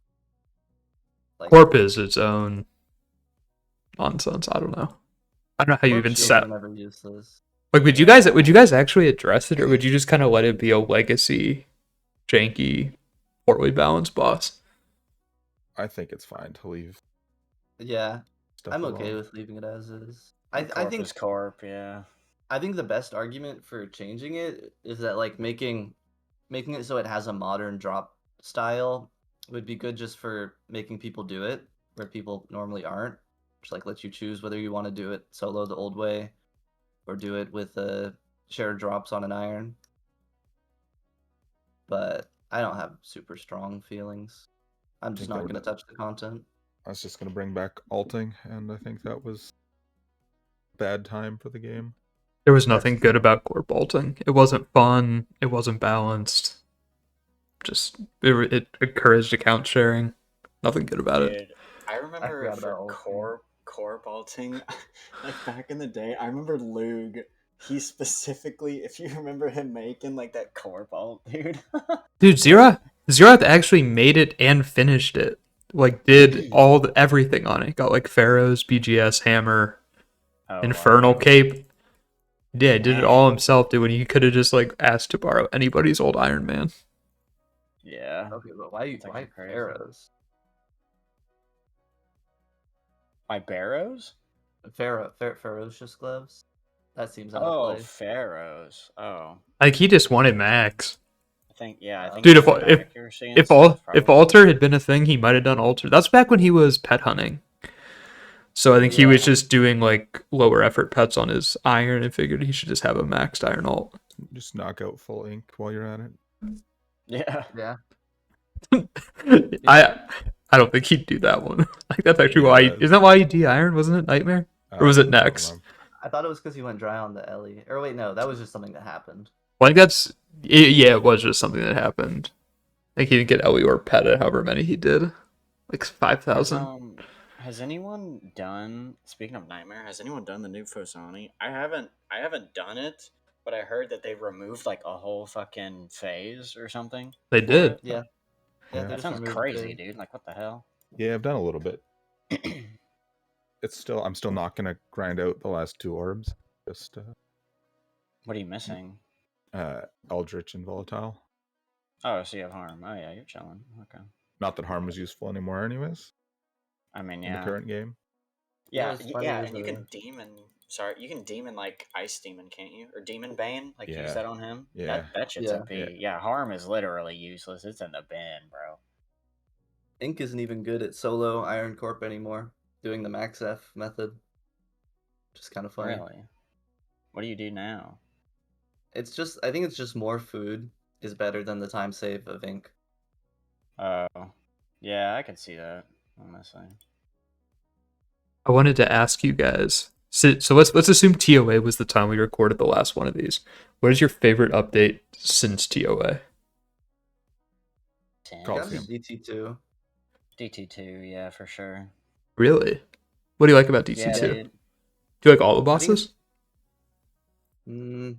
Like, Corp is its own nonsense. I don't know. I don't know how you Warp even shields set. are never useless. Like, would you guys actually address it, or would you just kind of let it be a legacy, janky, poorly balanced boss? I think it's fine to leave Yeah, stuff I'm alone. okay with leaving it as is. Corp is corp, yeah. I think the best argument for changing it is that like making it so it has a modern drop style would be good just for making people do it where people normally aren't. Just like let you choose whether you want to do it solo the old way or do it with shared drops on an iron. But I don't have super strong feelings. I'm just think not that going to touch the content. I was just gonna bring back alting, and I think that was a bad time for the game. There was nothing good about core bolting. It wasn't fun. It wasn't balanced. Just it encouraged account sharing. Nothing good about it. Dude, I remember forgot for about all core bolting, like back in the day, I remember Lug. He specifically, if you remember him making like that core bolt, dude. Dude, Zeroth actually made it and finished it. Like, did everything on it. Got like Pharaoh's, BGS, Hammer, Oh, Infernal wow. Cape. Yeah, he did it all Dang. himself, dude. When he could have just like asked to borrow anybody's old Iron Man. Yeah. Okay, but why That's actually crazy. Pharaohs? My Barrows? Ferocious gloves? That seems out of Oh, place. Pharaohs. Oh. Like, he just wanted Max. I think Dude, just like accuracy and if stuff, if probably. Alter had been a thing, he might have done Alter. That's back when he was pet hunting. So I think he was just doing like lower effort pets on his iron and figured he should just have a maxed iron alt. Just knock out full ink while you're at it. Yeah. Yeah. I don't think he'd do that one. Like, that's actually why isn't that why he de-ironed, wasn't it Nightmare? Or was it I don't Nex? know. I thought it was because he went dry on the Ellie. Or wait, no, that was just something that happened. Well, I think it was just something that happened. Like, he didn't get Ellie or pet at however many he did. Like 5,000. Has anyone done, speaking of Nightmare, has anyone done the new Fosani? I haven't done it, but I heard that they removed like a whole fucking phase or something. They for did. it. Yeah. Yeah. they That just sounds removed crazy, the- dude. Like, what the hell? Yeah, I've done a little bit. I'm still not gonna grind out the last 2 orbs. Just What are you missing? Eldritch and Volatile. Oh, so you have harm. Oh yeah, you're chilling. Okay. Not that harm is useful anymore, anyways. I mean, In the yeah, current game. yeah, it's funny yeah, with and you the- can demon. Sorry, you can demon like Ice Demon, can't you? Or Demon Bane, like Yeah. use that on him. Yeah. That shit's Yeah. OP. Yeah, harm is literally useless. It's in the bin, bro. Ink isn't even good at solo Iron Corp anymore, doing the Max F method. Just kind of funny. Really? What do you do now? I think it's just more food is better than the time save of Ink. Oh, yeah, I could see that. Honestly, I wanted to ask you guys. So let's assume TOA was the time we recorded the last one of these. What is your favorite update since TOA? Coliseum. DT2. DT2, yeah, for sure. Really? What do you like about DT2? Yeah, dude. Do you like all the bosses? Mm, You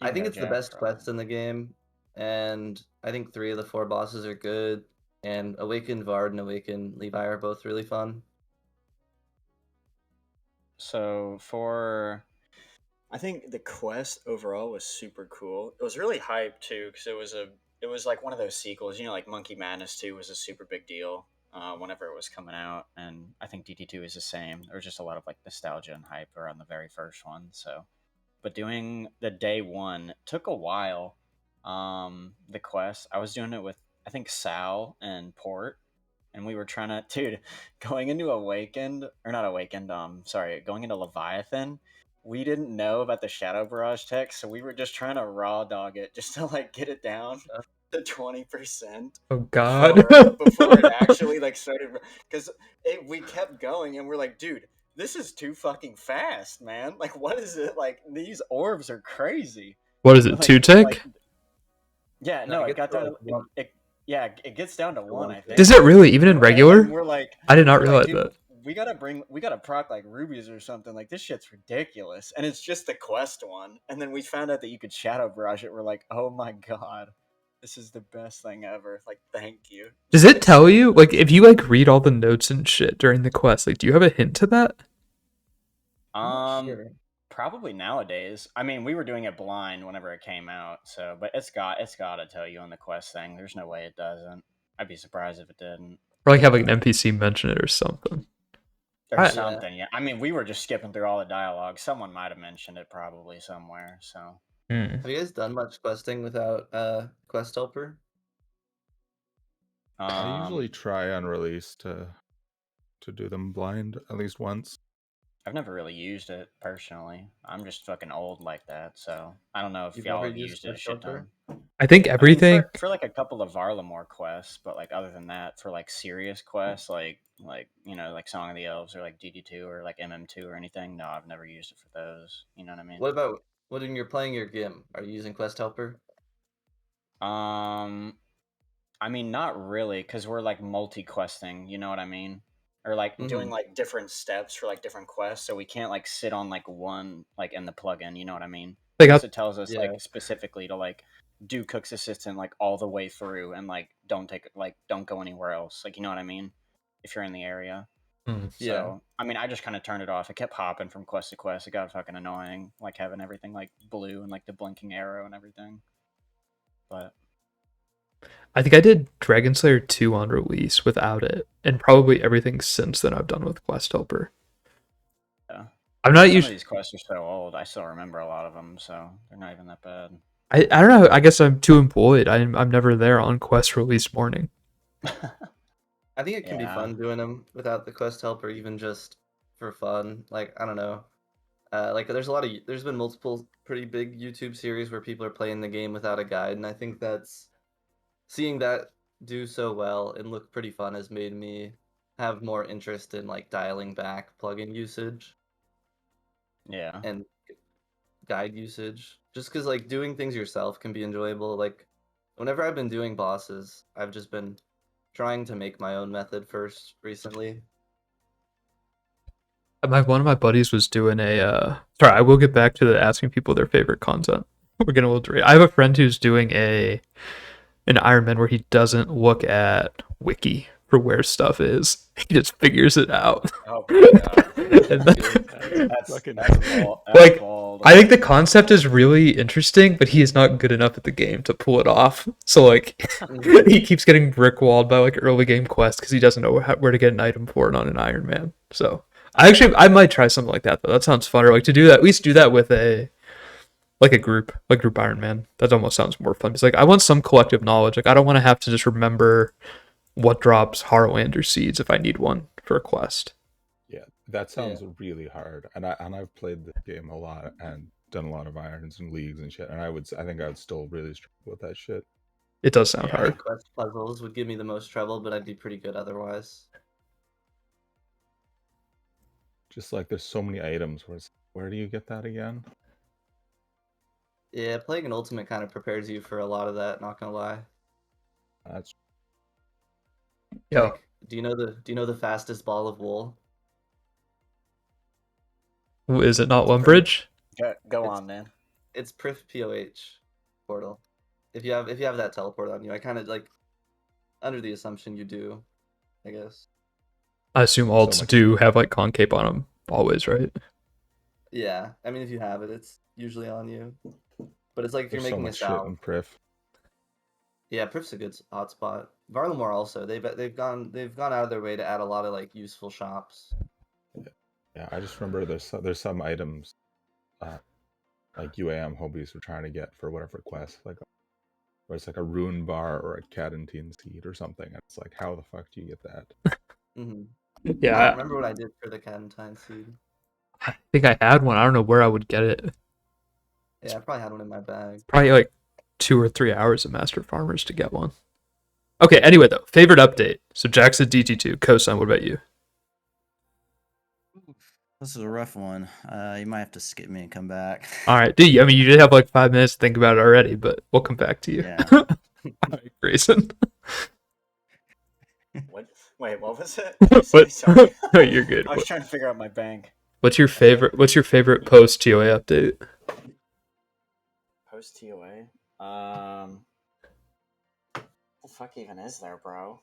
I can think go it's the Jack best for quest in the game, and I think 3 of the 4 bosses are good. And Awaken Vard and Awaken Levi are both really fun. So I think the quest overall was super cool. It was really hyped too because it was like one of those sequels. You know, like Monkey Madness 2 was a super big deal whenever it was coming out, and I think DT2 is the same. There was just a lot of like nostalgia and hype around the very first one. So, but doing the day one took a while. The quest I was doing it with I think Sal and Port, and we were trying to dude going into Awakened or not Awakened. Sorry, going into Leviathan. We didn't know about the Shadow Barrage tech, so we were just trying to raw dog it just to like get it down to 20%. Oh God! Before it actually like started, because we kept going and we're like, dude, this is too fucking fast, man. Like, what is it? Like, these orbs are crazy. What is it? Like- 2 tick? like- Yeah, No, no, it it got gets to, down. like, one. It gets down to 1, I think. Does it really? Even in And regular? we're like, I did not we're realize like, dude, that. we gotta proc like rubies or something. Like, this shit's ridiculous, and it's just the quest one. And then we found out that you could shadow barrage it. We're like, oh my god, this is the best thing ever. Like, thank you. Does it tell you, like, if you like read all the notes and shit during the quest? Like, do you have a hint to that? I'm not sure. Probably nowadays. I mean, we were doing it blind whenever it came out, so but it's got to tell you on the quest thing. There's no way it doesn't. I'd be surprised if it didn't. Or like have like an NPC mention it or something. Or I- something, yeah. I mean, we were just skipping through all the dialogue. Someone might have mentioned it probably somewhere. So Have you guys done much questing without quest helper? I usually try on release to do them blind at least once. I've never really used it personally. I'm just fucking old like that, so I don't know if You've y'all never have used used it a quest shit helper? ton. I think I mean, everything. for like a couple of Varlamore quests, but like other than that, for like serious quests, like you know, like Song of the Elves or like DD2 or like MM2 or anything, no, I've never used it for those. You know what I mean? What about when you're playing your game? Are you using quest helper? Um, I mean, not really, because we're like multi-questing. You know what I mean? Or like doing Mhm. like different steps for like different quests, so we can't like sit on like one like in the plugin. You know what I mean? Like Unless it tells us Yeah. like specifically to like do Cook's Assistant like all the way through and like don't go anywhere else. Like you know what I mean? If you're in the area. Mm. Yeah. So I mean, I just kind of turned it off. It kept hopping from quest to quest. It got fucking annoying, like having everything like blue and like the blinking arrow and everything. But I think I did Dragon Slayer 2 on release without it, and probably everything since then I've done with Quest Helper. yeah. I'm not Some of usually. these quests are so old. I still remember a lot of them, so they're not even that bad. I don't know. I guess I'm too employed. I'm never there on Quest release morning. I think it can be Yeah. fun doing them without the quest helper, even just for fun. Like I don't know. Like there's been multiple pretty big YouTube series where people are playing the game without a guide, and I think that's seeing that do so well and look pretty fun has made me have more interest in like dialing back plugin usage Yeah. and guide usage. Just because like doing things yourself can be enjoyable. Like whenever I've been doing bosses, I've just been trying to make my own method first recently. One of my buddies was doing a. Sorry, I will get back to the asking people their favorite content. We're getting a little derailed. I have a friend who's doing an Iron Man where he doesn't look at wiki for where stuff is. He just figures it out. Oh my god. And That's Fucking bold. Like, bold. I think the concept is really interesting, but he is not good enough at the game to pull it off. So like, Mhm. he keeps getting brick walled by like early game quests because he doesn't know where to get an item for it on an Iron Man. So I might try something like that though. That sounds fun. Or like to do that, at least do that with a group, like group Iron Man. That almost sounds more fun. It's like I want some collective knowledge. Like I don't want to have to just remember what drops Harlander seeds if I need one for a quest. Yeah, that sounds really hard. And I've played this game a lot and done a lot of irons and leagues and shit. And I think I would still really struggle with that shit. It does sound Yeah. I hard. think quest puzzles would give me the most trouble, but I'd be pretty good otherwise. Just like there's so many items. Where do you get that again? Yeah, playing an ultimate kind of prepares you for a lot of that, not gonna lie. That's Yeah. Like, do you know the fastest ball of wool? Is it not Lumbridge? Go It's- on, man. It's Prif POH portal. If you have that teleport on you, I kind of like under the assumption you do, I guess. I assume So alts much- do have like concave on them always, right? Yeah, I mean if you have it, it's usually on you. But it's like if there's you're so making a much shit salve. in Prif. Yeah, Prif's a good hotspot. Varlamore also. They've gone out of their way to add a lot of like useful shops. Yeah, I just remember there's some items like UAM hobbies were trying to get for whatever quest, like where it's like a rune bar or a cadentine seed or something. And it's like, how the fuck do you get that? Mm-hmm. I don't Yeah, remember what I did for the Cadentine seed. I think I had one. I don't know where I would get it. Yeah, I probably had one in my bag. Probably like 2 or 3 hours of Master Farmers to get one. Okay, anyway though, favorite update. So Jackson DT2, Kosan, what about you? This is a rough one. You might have to skip me and come back. All right, dude. I mean, you did have like 5 minutes to think about it already, but we'll come back to you. Yeah. All right, Grayson. What? Wait, what was it? What? Sorry. No, you're good. I was trying to figure out my bank. What's your favorite post TOA update? Post TOA. What the fuck even is there, bro?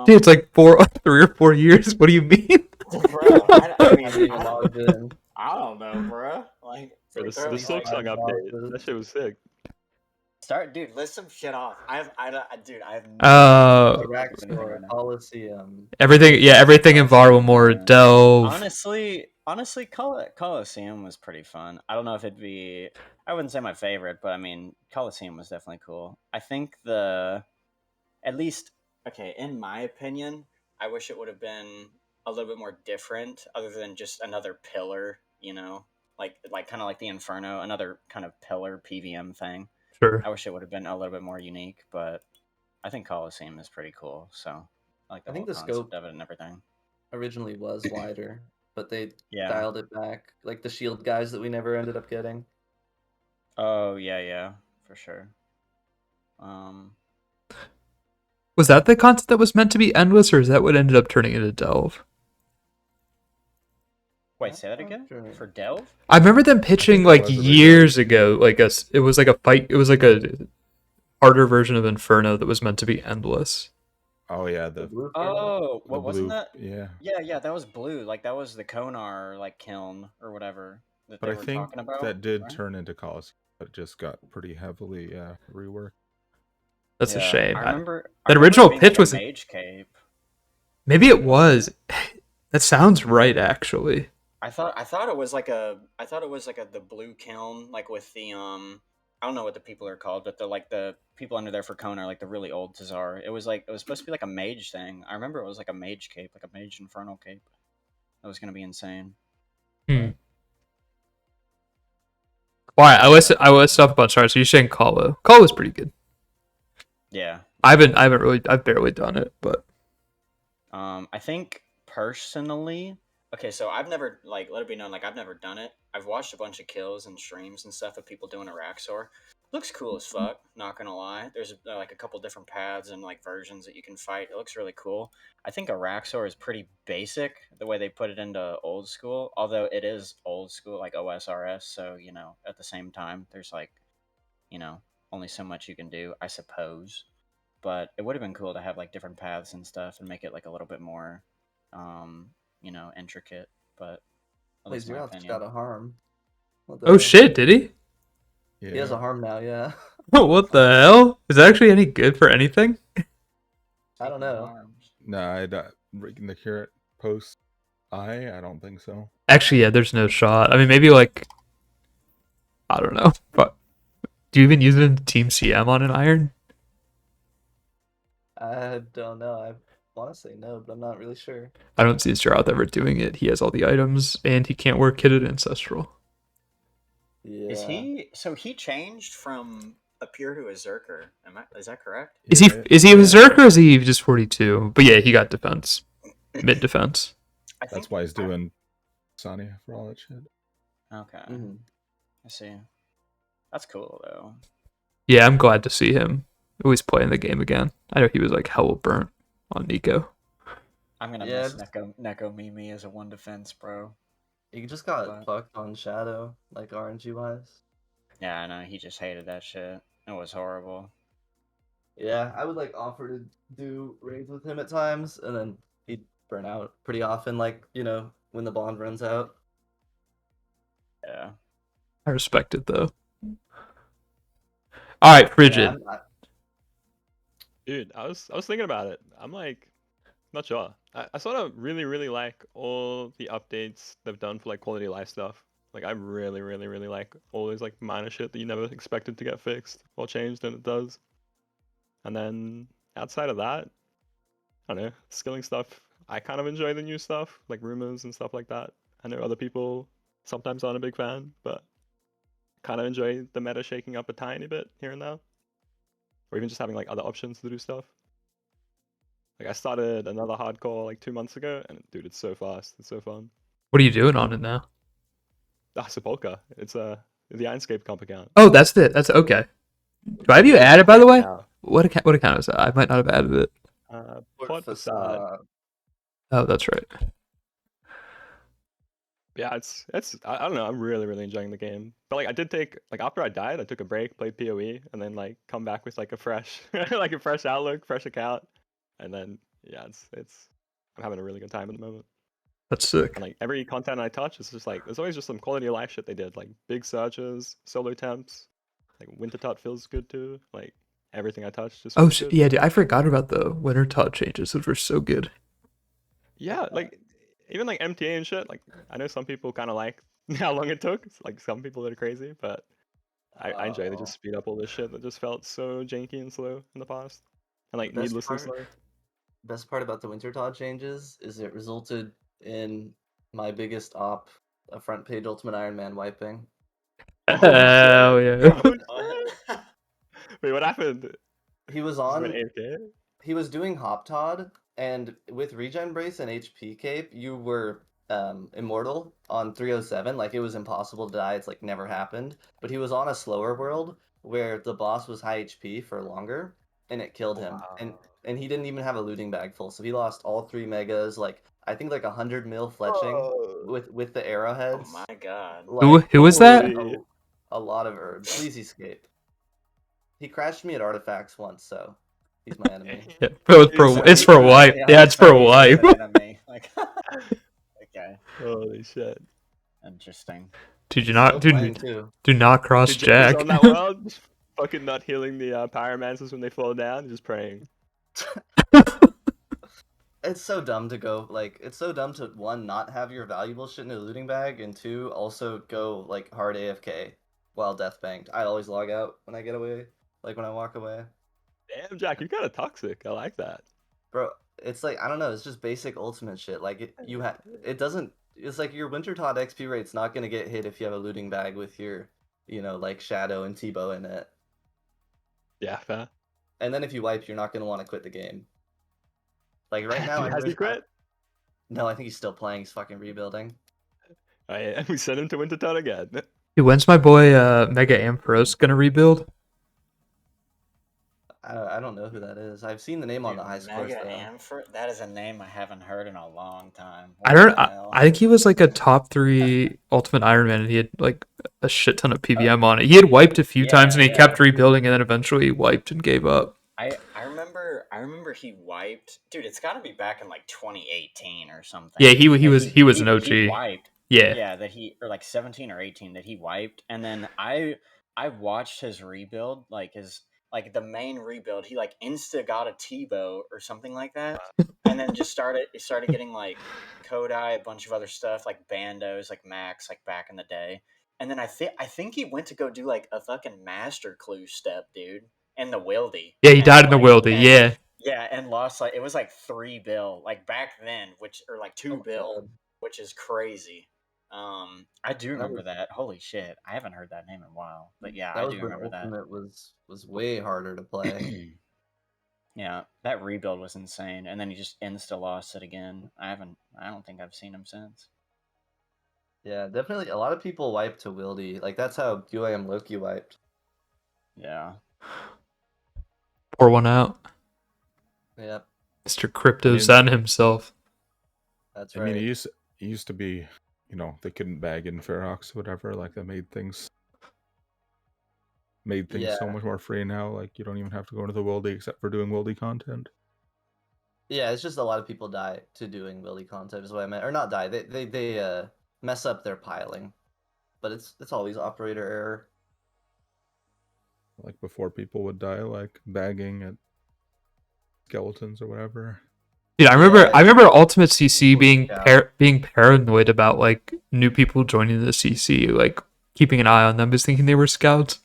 Dude, it's like 3 or 4 years. What do you mean? Bro, I mean, I'm being logged in. I don't know, bro. Like, For we're the throwing Silk like Song update, bosses. that shit was sick. dude. List some shit off. Dude, I have no Uh, idea what anything Raxor, right now. Coliseum. everything. Yeah, everything in Varlamore. Delve. Honestly, Coliseum was pretty fun. I don't know if it'd be. I wouldn't say my favorite, but I mean, Coliseum was definitely cool. I think at least, okay, in my opinion, I wish it would have been a little bit more different, other than just another pillar. Like kind of like the Inferno, another kind of pillar PVM thing. Sure. I wish it would have been a little bit more unique, but I think Coliseum is pretty cool. So I like the I whole think the concept scope of it and everything. originally was wider, but they Yeah. dialed it back. Like the shield guys that we never ended up getting. Oh yeah, for sure. Was that the concept that was meant to be endless, or is that what ended up turning into Delve? Wait, say that Not again? sure. For Delve? I remember them pitching it like was years ago. Like it was like a fight. It was like a harder version of Inferno that was meant to be endless. Oh yeah, The the blue Oh, the what wasn't blue. that? Yeah, Yeah, that was blue. Like that was the Konar like kiln or whatever that but they I were think talking about, that did right? turn into Coliseum, but it just got pretty heavily reworked. That's a Yeah, shame. I That remember it original being like pitch a was mage cape. maybe it was. That sounds right, actually. I thought it was like a the blue kiln like with the I don't know what the people are called, but the people under there for Konar, like the really old Tazar. It was supposed to be like a mage thing. I remember it was like a mage cape, like a mage infernal cape. That was gonna be insane. Hmm. But Why? I was stuff about Sorry. So you're saying Colo? Colo's pretty good. yeah, I've barely done it, but I think personally, okay, so I've never let it be known I've never done it. I've watched a bunch of kills and streams and stuff of people doing Araxor. Looks cool as fuck. Not gonna lie. There's like a couple different paths and like versions that you can fight. It looks really cool. I think Araxor is pretty basic the way they put it into old school. Although it is old school like OSRS, so at the same time there's only so much you can do, I suppose. But it would have been cool to have like different paths and stuff and make it like a little bit more intricate, but at Wait, least my Zeroth's opinion. got a harm. What the oh hell? shit, did he? He has a Yeah, harm now, yeah. What the hell? Is that actually any good for anything? I don't Speaking of know. arms. no, breaking the carrot post. I don't think so. Actually, yeah, there's no shot. I mean, maybe like I don't know, but do you even use it in Team CM on an iron? I don't know. I want to say no, but I'm not really sure. I don't see Zeroth ever doing it. He has all the items, and he can't wear kitted ancestral. Yeah. He changed from a pure to a Zerker? Is that correct? Is Yeah, he a yeah. Berserker or is he just 42? But yeah, he got defense, mid defense. I That's think why he's doing Sonya for all that shit. Okay. Mhm. I see. That's cool though. Yeah, I'm glad to see him always playing the game again. I know he was like hell burnt on Nico. I'm gonna Yeah, miss Neko Mimi as a one defense, bro. he just got But fucked on Shadow, like RNG wise. yeah, I know he just hated that shit. It was horrible. Yeah, I would like offer to do raids with him at times, and then he'd burn out pretty often, like, when the bond runs out. Yeah. I respect it though. All right, Yeah, Frigid. Dude, I was thinking about it. I'm like, not sure. I sort of really like all the updates they've done for like quality of life stuff. Like I really like all these like minor shit that you never expected to get fixed or changed, and it does. And then outside of that, I don't know, skilling stuff. I kind of enjoy the new stuff, like rumors and stuff like that. I know other people sometimes aren't a big fan, but kind of enjoy the meta shaking up a tiny bit here and there, or even just having like other options to do stuff. Like I started another hardcore like 2 months ago, and dude, it's so fast. It's so fun. What are you doing on it now? Ah, Sepulka. It's the Ironscape comp account. Oh, that's okay. Do I have you added, by the way? What account is that? I might not have added it. Port Facade. Oh, that's right. Yeah, I don't know. I'm really enjoying the game. But like I did take like after I died, I took a break, played PoE, and then like come back with like a fresh like a fresh outlook, fresh account, and then yeah, it's I'm having a really good time at the moment. That's sick. And like every content I touch, it's just like there's always just some quality of life shit they did, like big searches, solo temps, like winter tot feels good too. Like everything I touch just Oh feels good. yeah, dude, I forgot about the winter tot changes. Those were so good. Yeah, like even like MTA and shit. Like I know some people kind of like how long it took. It's, like some people that are crazy, but I enjoy they just speed up all this shit that just felt so janky and slow in the past, and like Best needlessly part, slow. best part about the winter Todd changes is it resulted in my biggest op, a front page Ultimate Iron Man wiping. Hell yeah. Oh shit! Wait, what happened? He was Just went on. AFK. He was doing Hop Todd, and with Regen Brace and HP Cape, you were immortal on 307. Like it was impossible to die. It's like never happened. But he was on a slower world where the boss was high HP for longer, and it killed him. And he didn't even have a looting bag full, so he lost all 3 megas. Like I think like 100 mil fletching with the arrowheads. Oh my god. Like Who was that? Holy- a lot of herbs. Please escape. He crashed me at artifacts once, so he's my enemy. Yeah, it's for a wipe. Yeah, it's for a wipe. Enemy. Like, okay, Holy shit! interesting. Dude, Still playing too. do not cross Dude, Jack Jack. on that world, just fucking not healing the pyromancers when they fall down, just praying. It's so dumb to go like it's so dumb to one not have your valuable shit in a looting bag and two also go like hard AFK while death banked. I always log out when I get away, like when I walk away. Damn, Jack, you're kind of toxic. I like that. Bro, it's like I don't know, it's just basic ultimate shit. Like it doesn't it's like your winter Todd XP rate's not gonna get hit if you have a looting bag with your, like Shadow and T-Bow in it. Yeah, fair. And then if you wipe, you're not gonna want to quit the game. Like right now, Has he quit? No, I think he's still playing. He's fucking rebuilding. Oh, yeah, we sent him to Winter Tot again. Dude, when's my boy Mega Ampharos gonna rebuild? I don't know who that is. I've seen the name on the high scores Mega though. Amphor? That is a name I haven't heard in a long time. I What don't. the hell? I think he was like a top 3 Ultimate Iron Man, and he had like a shit ton of PVM on it. He had wiped a few times, and he kept rebuilding, and then eventually he wiped and gave up. I remember he wiped. Dude, it's got to be back in like 2018 or something. Yeah, he was an OG. He wiped. Yeah. That he or like 17 or 18 that he wiped, and then I watched his rebuild, like the main rebuild. He like insta got a T-bow or something like that, and then just started getting like Kodai, a bunch of other stuff like bandos, like Max, like back in the day. And then I think he went to go do like a fucking master clue step, dude, in the wildy. Yeah, he died in the like, wildy. Yeah. Yeah, and lost like it was like 3 bill like back then, or like 2 bill, God. which is crazy. I do remember was- that. Holy shit, I haven't heard that name in a while, but yeah, That I was do when remember that. Ultimate was way harder to play. Yeah, that rebuild was insane, and then he just insta lost it again. I don't think I've seen him since. Yeah, definitely. A lot of people wipe to Wildy. Like that's how UAM Loki wiped. Yeah. Pour one out. Yep, Mr. Crypto I mean- Zen himself. that's I right. mean, it used to be, they couldn't bag in Ferox or whatever. Like that made things so Yeah. much more free now. Like you don't even have to go into the Wildy except for doing Wildy content. Yeah, it's just a lot of people die to doing Wildy content is what I meant, or not die. They mess up their piling, but it's always operator error. Like before, people would die like bagging at skeletons or whatever. Dude, I remember Ultimate CC being Yeah. being paranoid about like new people joining the CC, like keeping an eye on them, just thinking they were scouts.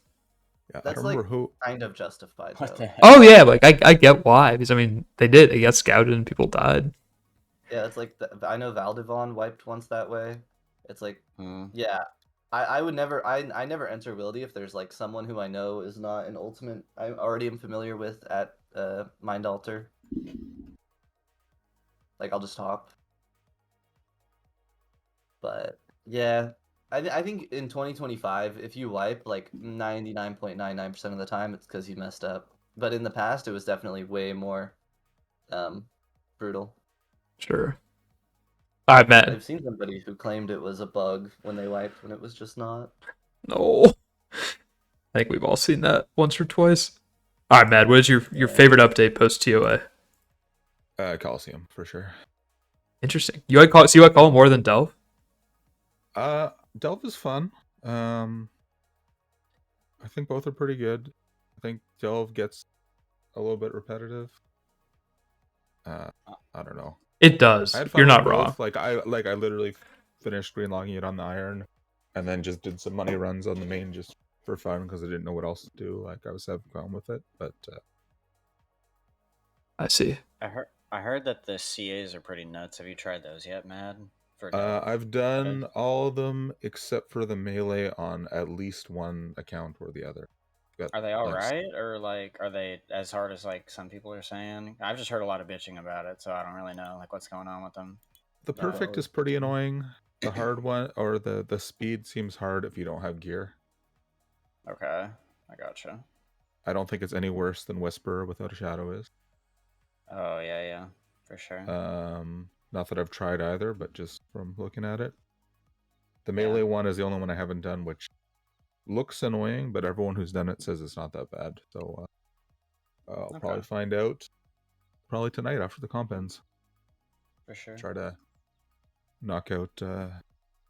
Yeah, That's I remember like who. kind of justified What though. the hell? Oh yeah, like I get why, because I mean they did. They got scouted and people died. Yeah, it's like I know Valdivon wiped once that way. It's like Hmm. yeah, I would never I never enter Wildy if there's like someone who I know is not an ultimate I already am familiar with at Mind Altar. Like I'll just hop. But yeah, I think in 2025 if you wipe like 99.99% of the time it's because you messed up. But in the past it was definitely way more brutal. Sure. I bet. I've seen somebody who claimed it was a bug when they wiped when it was just not. No. I think we've all seen that once or twice. All right, Matt. What is your favorite update post TOA? Coliseum for sure. Interesting. You like call more than Delve? Delve is fun. I think both are pretty good. I think Delve gets a little bit repetitive. I don't know. It I does. had You're fun with not wrong. both. I literally finished greenlogging it on the iron, and then just did some money runs on the main just for fun because I didn't know what else to do. Like I was having fun with it, but I see. I heard that the CAs are pretty nuts. Have you tried those yet, Mad? For Delve? I've done all of them except for the melee on at least one account or the other. Got, Are they all like, right, or like are they as hard as like some people are saying? I've just heard a lot of bitching about it, so I don't really know like what's going on with them. The perfect is pretty annoying. The hard one or the speed seems hard if you don't have gear. Okay, I gotcha. I don't think it's any worse than Whisper without a shadow is. Oh yeah, for sure. Not that I've tried either, but just from looking at it. The Yeah. melee one is the only one I haven't done, which looks annoying, but everyone who's done it says it's not that bad. So I'll probably Okay. find out probably tonight after the comp ends. For sure. Try to knock out,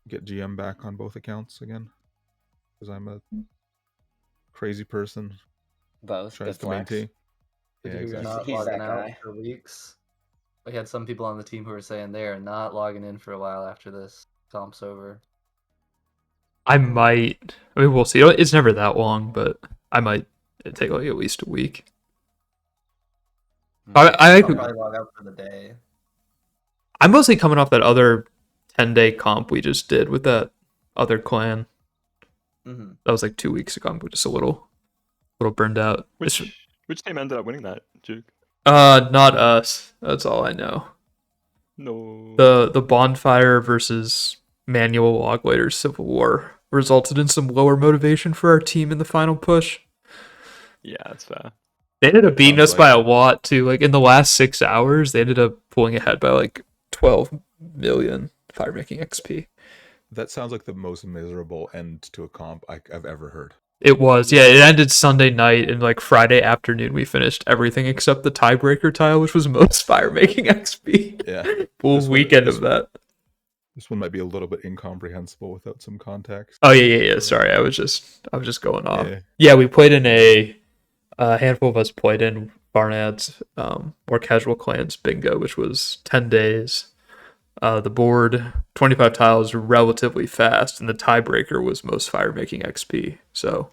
get GM back on both accounts again, because I'm a crazy person. Both. Tries Good to flex. maintain. Dude, Yeah, who's exactly. not He's logging that out guy. for weeks. We had some people on the team who were saying they are not logging in for a while after this comp's over. I might. I mean, we'll see. It's never that long, but I might take like at least a week. Hmm. I I'll probably log out for the day. I'm mostly coming off that other 10-day comp we just did with that other clan. Mm-hmm. That was like 2 weeks ago. I'm just a little burned out. Which team ended up winning that, Juke? Not us. That's all I know. No. The bonfire versus manual log later civil war resulted in some lower motivation for our team in the final push. Yeah, that's fair. They ended up beating Sounds us by like- a lot too. Like in the last 6 hours, they ended up pulling ahead by like 12 million fire making XP. That sounds like the most miserable end to a comp I've ever heard. It was, yeah. It ended Sunday night, and like Friday afternoon, we finished everything except the tiebreaker tile, which was most fire making XP. Yeah. Full This one- weekend this of one- that. This one might be a little bit incomprehensible without some context. Oh yeah. Sorry, I was just going off. Yeah. Yeah, we played in a handful of us played in Barnad's more casual clans bingo, which was 10 days. The board 25 tiles relatively fast, and the tiebreaker was most fire making XP. So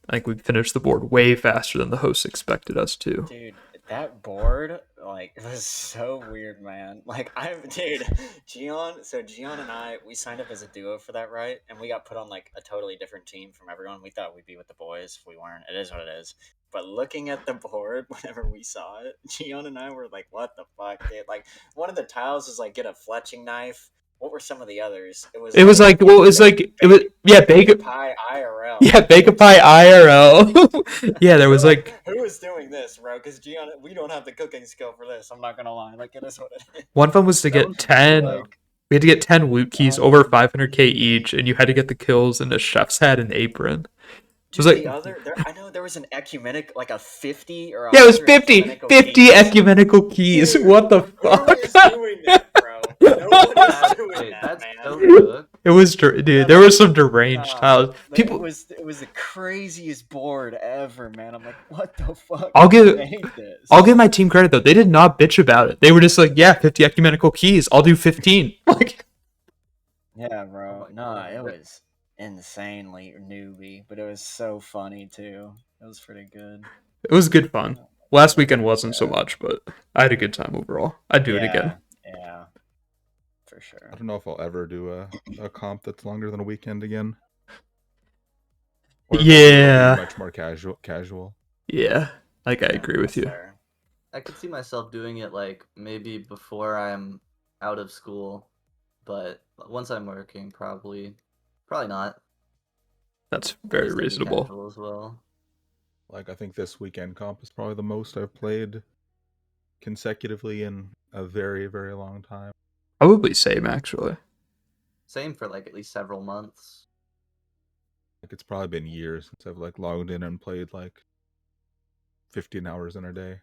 I think we finished the board way faster than the hosts expected us to. Dude, that board, like, it was so weird, man. Like, Gian and I, we signed up as a duo for that, right? And we got put on, like, a totally different team from everyone. We thought we'd be with the boys if we weren't. It is what it is. But looking at the board, whenever we saw it, Gian and I were like, what the fuck, dude? Like, one of the tiles was, like, get a fletching knife. What were some of the others? Bake Bake a Pie IRL. Yeah, Bake a Pie IRL. Yeah, there was like who is doing this, bro? Because Gian, we don't have the cooking skill for this. I'm not gonna lie. Like, it is what it is. one of them was to That get one's 10. cool, though. We had to get 10 loot keys over 500k each, and you had to get the kills in a chef's hat and apron. It was like, I know there was an ecumenic, like a 50 or yeah, it was 100 50 keys. ecumenical keys. Dude, What the Who fuck? is doing that, bro? No one is doing Wait, that, that's man. so good. It was, dude. There were some deranged tiles. It was the craziest board ever, man. I'm like, what the fuck? I'll give my team credit though. They did not bitch about it. They were just like, yeah, 50 ecumenical keys. I'll do 15. Like, yeah, bro. Oh my No, God. it was insanely newbie, but it was so funny too. It was pretty good. it was good fun. Last weekend wasn't so much, but I had a good time overall. I'd do it again. Yeah, for sure. I don't know if I'll ever do a comp that's longer than a weekend again. Or if Yeah. it'll be much more casual. Yeah, like I agree with That's you. fair. I could see myself doing it like maybe before I'm out of school, but once I'm working, probably not. That's At very least it'd be reasonable. casual as well. Like I think this weekend comp is probably the most I've played consecutively in a very, very long time. Probably same actually. Same for like at least several months. Like it's probably been years since I've like logged in and played like 15 hours in a day.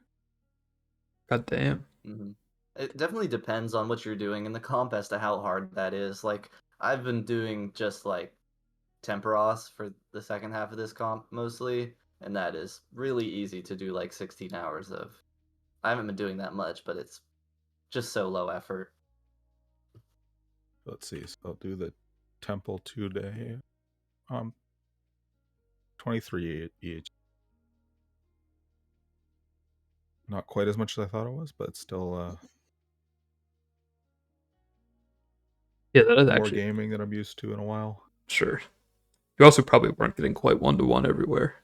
God damn. Mm-hmm. It definitely depends on what you're doing in the comp as to how hard that is. Like, I've been doing just like Temperos for the second half of this comp mostly, and that is really easy to do like 16 hours of. I haven't been doing that much, but it's just so low effort. Let's see. So I'll do the Temple 2-day. 23 each. Not quite as much as I thought it was, but still Yeah, that is more actually gaming than I'm used to in a while. sure. You also probably weren't getting quite 1-to-1 everywhere.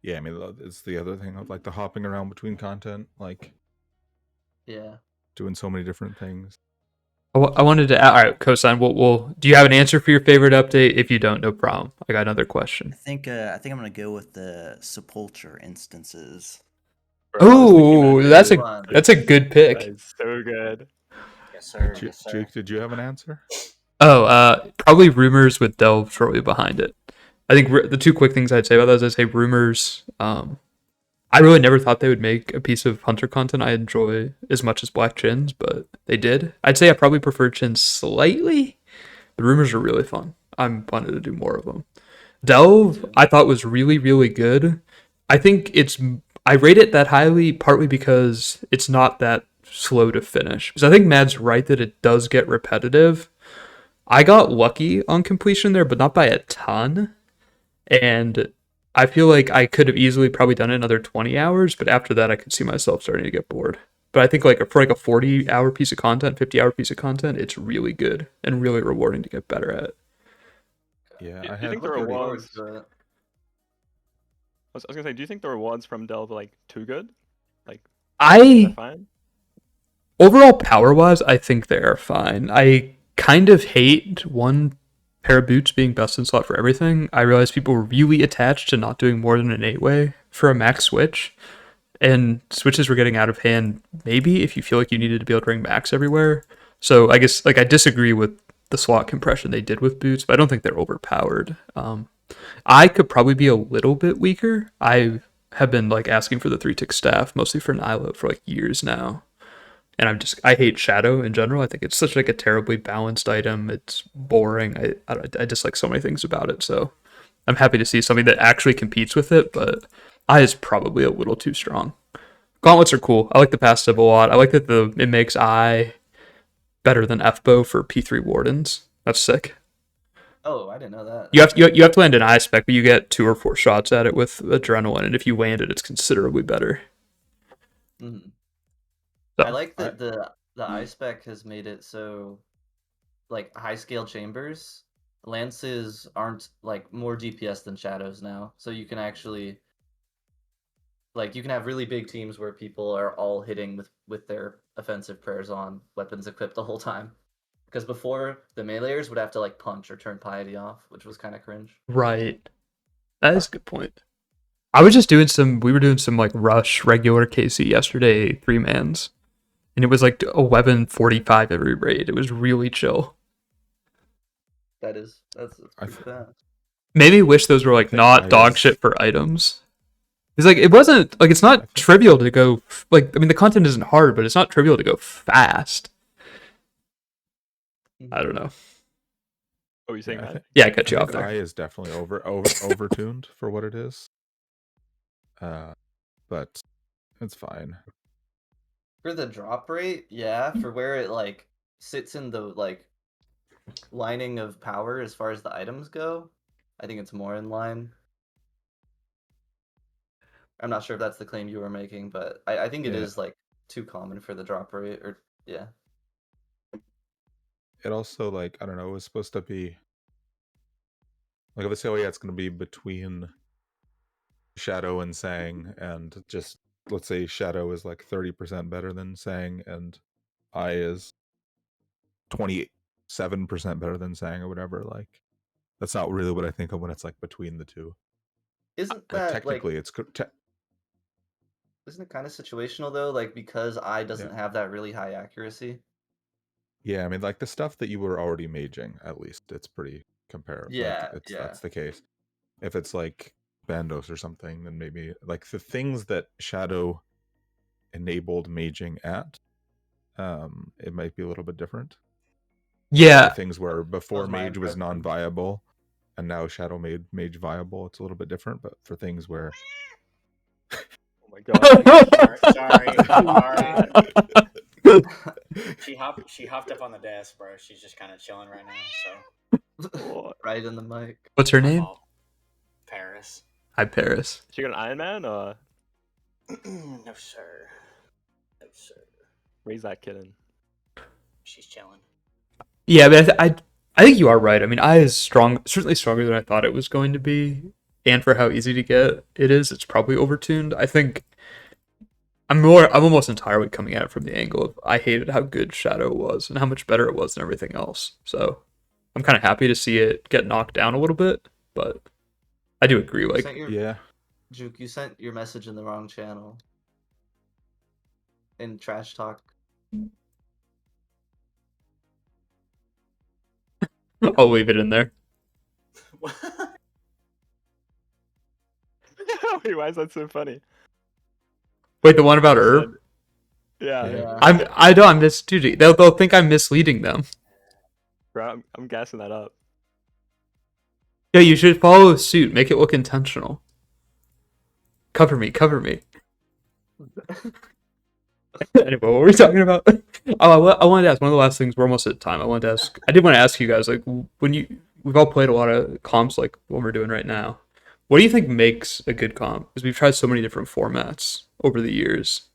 Yeah, I mean, it's the other thing of like the hopping around between content, like Yeah. doing so many different things. I wanted to. All right, Cosign. We'll. Do you have an answer for your favorite update? If you don't, no problem. I got another question. I think I'm gonna go with the Sepulture instances. Bro, I was thinking that Oh, too. Good one. that's a good That pick. is so good. Yes, sir. Yes, sir. Jake, did you have an answer? Oh, probably rumors with Delve shortly behind it. I think the two quick things I'd say about those, I'd say rumors. I really never thought they would make a piece of Hunter content I enjoy as much as Black Chins, but they did. I'd say I probably prefer Chins slightly. The rumors are really fun. I'm wanted to do more of them. Delve, I thought was really, really good. I think I rate it that highly partly because it's not that slow to finish. Because I think Mad's right that it does get repetitive. I got lucky on completion there, but not by a ton. And I feel like I could have easily probably done it another 20 hours, but after that I could see myself starting to get bored. But I think like for like a 40-hour piece of content, 50-hour piece of content, it's really good and really rewarding to get better at. Yeah, Do I you had think the Looking forward rewards? to it. I was gonna say, do you think the rewards from Delve are like too good? Like, I they're fine. overall power wise, I think they are fine. I kind of hate one pair of boots being best in slot for everything. I realize people were really attached to not doing more than an 8-way for a max switch. And switches were getting out of hand, maybe if you feel like you needed to be able to ring max everywhere. So I guess like I disagree with the slot compression they did with boots, but I don't think they're overpowered. I could probably be a little bit weaker. I have been like asking for the 3-tick staff mostly for Nilo for like years now, and I hate Shadow in general. I think it's such like a terribly balanced item. It's boring. I dislike so many things about it. So I'm happy to see something that actually competes with it, but I is probably a little too strong. Gauntlets are cool. I like the passive a lot. I like that it makes I better than F-bow for P3 wardens. That's sick. Oh, I didn't know that. You have to land an I spec, but you get 2 or 4 shots at it with adrenaline, and if you land it, it's considerably better. Mhm. So, I like that the iSpec has made it so like high scale chambers, lances aren't like more DPS than shadows now. So you can actually like you can have really big teams where people are all hitting with their offensive prayers on, weapons equipped the whole time. Because before the meleeers would have to like punch or turn piety off, which was kind of cringe. right. That is a good point. We were doing some like rush regular KC yesterday, 3-mans, and it was like 11:45 every raid. It was really chill. That's I pretty fast. Maybe wish those were like think not dog is- shit for items. It's like it wasn't like it's I not think- trivial to go like I mean the content isn't hard, but it's not trivial to go fast. I don't know. Oh, you saying yeah, I that? think, Yeah, I cut you I off think there. I is definitely overtuned for what it is. But it's fine. For the drop rate, yeah, for where it like sits in the like lining of power as far as the items go, I think it's more in line. I'm not sure if that's the claim you were making, but I think it Yeah. is like too common for the drop rate or yeah. It also like I don't know. It was supposed to be like let's say, oh yeah, it's going to be between Shadow and Sang, and just let's say Shadow is like 30% better than Sang, and I is 27% better than Sang or whatever. Like that's not really what I think of when it's like between the two. Isn't Like that like technically, isn't it kind of situational though? Like because I yeah, doesn't have that really high accuracy. yeah. I mean, like the stuff that you were already maging, at least it's pretty comparable. Like Yeah, it's yeah. that's the case. If it's like Bandos or something, then maybe like the things that Shadow enabled maging at it might be a little bit different. Yeah, Things where before my mage was impression. non-viable, and now shadow made mage viable, it's a little bit different. But for things where Oh my god. Sorry. She hopped up on the desk, bro. She's just kind of chilling right now. So What? Right in the mic. what's her my name? fault. Paris. Hi, Paris. She got an Iron Man or No sir. No sir. raise that kitten? She's chilling. Yeah, but I think you are right. I mean, I is strong, certainly stronger than I thought it was going to be, and for how easy to get it is, it's probably overtuned. I think I'm almost entirely coming at it from the angle of I hated how good Shadow was and how much better it was than everything else. So I'm kind of happy to see it get knocked down a little bit, but I do agree. You Like, sent your yeah, Juke, you sent your message in the wrong channel. In trash talk. I'll leave it in there. Wait, why is that so funny? Wait, the one about You Herb? said- Yeah. Yeah. I know I'm dude, they'll think I'm misleading them. Bro, I'm gassing that up. Yeah, you should follow suit. Make it look intentional. Cover me, cover me. Anyway, what were we talking about? Oh, I wanted to ask one of the last things. We're almost at time. I did want to ask you guys, like, we've all played a lot of comps, like what we're doing right now. What do you think makes a good comp? Because we've tried so many different formats over the years.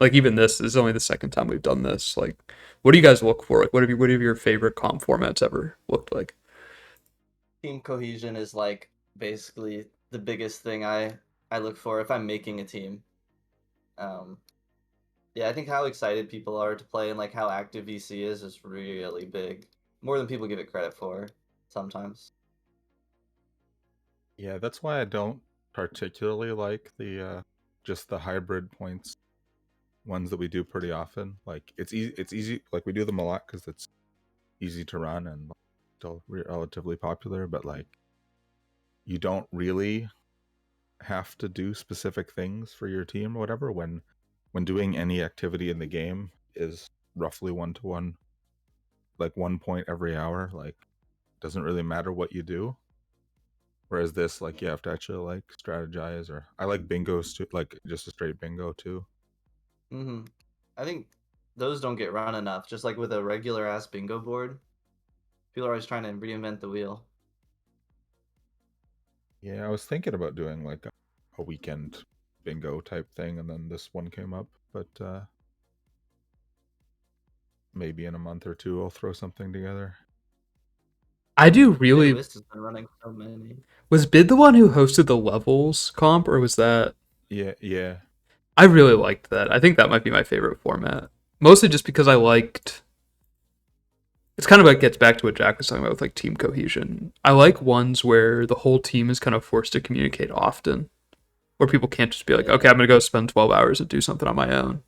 Like even this is only the second time we've done this. Like, what do you guys look for? Like, what have your favorite comp formats ever looked like? Team cohesion is like basically the biggest thing I look for if I'm making a team. Yeah, I think how excited people are to play and like how active VC is really big. More than people give it credit for sometimes. yeah, that's why I don't particularly like the just the hybrid points ones that we do pretty often. Like it's easy. Like we do them a lot because it's easy to run and still relatively popular. But like you don't really have to do specific things for your team or whatever when doing any activity in the game is roughly 1-to-1, like 1 point every hour. Like doesn't really matter what you do. Whereas this, like, you have to actually like strategize. Or I like bingos too, like just a straight bingo too. I think those don't get run enough. Just like with a regular ass bingo board, people are always trying to reinvent the wheel. Yeah, I was thinking about doing like a weekend bingo type thing, and then this one came up. But maybe in a month or two, I'll throw something together. I do Bid really. Whist has been running so many. Was Bid the one who hosted the levels comp, or was that? Yeah. I really liked that. I think that might be my favorite format. Mostly just because I liked. It's kind of like gets back to what Jack was talking about with like team cohesion. I like ones where the whole team is kind of forced to communicate often, where people can't just be like, okay, I'm gonna go spend 12 hours and do something on my own.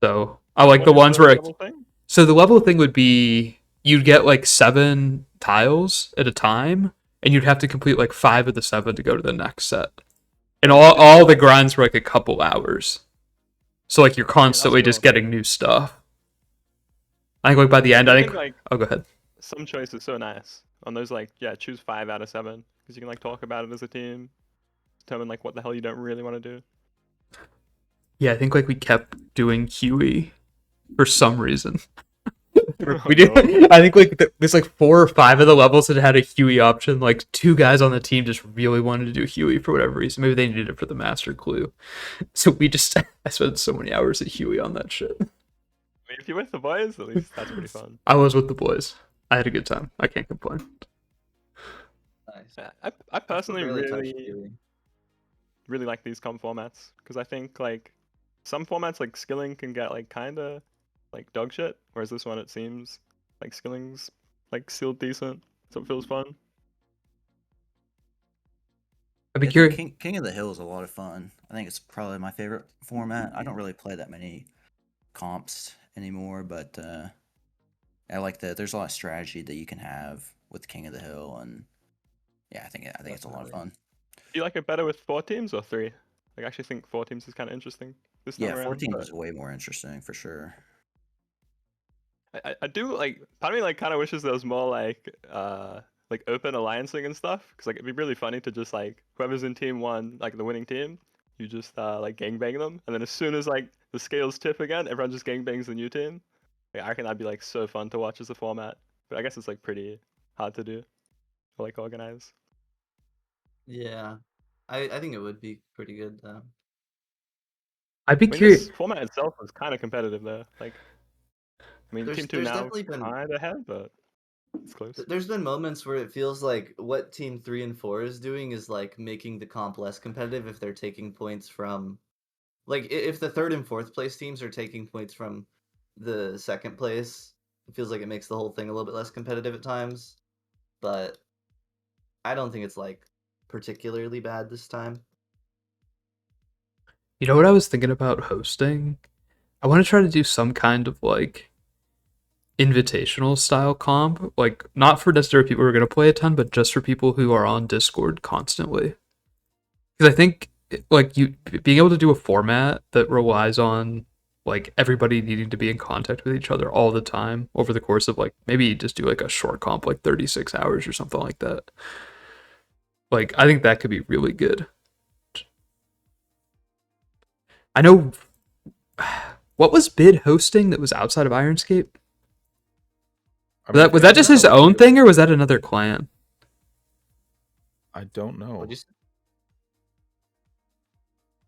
So I like What the is ones the where. level thing? So the level thing would be you'd get like 7 tiles at a time, and you'd have to complete like 5 of the 7 to go to the next set. And all the grinds were like a couple hours. So like you're constantly just cool. getting new stuff. I think like by the end, I I think think. like Oh, go ahead. some choice is so nice on those like choose 5 out of 7 because you can like talk about it as a team, determine like what the hell you don't really want to do. Yeah, I think like we kept doing Huey for some reason. Oh, We did. no. I think like there's like 4 or 5 of the levels that had a Huey option. Like 2 guys on the team just really wanted to do Huey for whatever reason. Maybe they needed it for the master clue. So we just I spent so many hours at Huey on that shit. I mean, if you're with the boys, at least that's pretty fun. I was with the boys. I had a good time. I can't complain. Nice. Yeah, I personally Barely touched really Huey. really like these comp formats because I think like some formats like skilling can get like kind of like dog shit, whereas this one it seems like skilling's like still decent, so it feels fun. I'd be I think curious. King of the Hill is a lot of fun. I think it's probably my favorite format. I don't really play that many comps anymore, but I like that. There's a lot of strategy that you can have with King of the Hill, and yeah, I think it's a lot of Definitely. fun. Do you like it better with 4 teams or 3? Like, I actually think 4 teams is kind of interesting this time Yeah, around. 14 but is way more interesting for sure. I do like, part of me like kind of wishes there was more like open alliancing and stuff, because like it'd be really funny to just like whoever's in team one, like the winning team, you just like gangbang them, and then as soon as like the scales tip again, everyone just gangbangs the new team. Like, I reckon that'd be like so fun to watch as a format, but I guess it's like pretty hard to do or like organize. Yeah, I think it would be pretty good though. I'd be I mean, curious. this format itself is kind of competitive though. Like, I mean, team two There's now definitely been kind of ahead, but it's close. there's been moments where it feels like what team 3 and 4 is doing is like making the comp less competitive if they're taking points from like if the third and fourth place teams are taking points from the second place, it feels like it makes the whole thing a little bit less competitive at times. But I don't think it's like particularly bad this time. You know what I was thinking about hosting? I want to try to do some kind of like invitational style comp, like not for necessarily people who are going to play a ton, but just for people who are on Discord constantly. Because I think like you being able to do a format that relies on like everybody needing to be in contact with each other all the time over the course of like maybe just do like a short comp like 36 hours or something like that. Like I think that could be really good. I know what was Bid hosting that was outside of Ironscape? I Was mean, that just it's his not own like thing, or was that another clan? I don't know. What'd you say?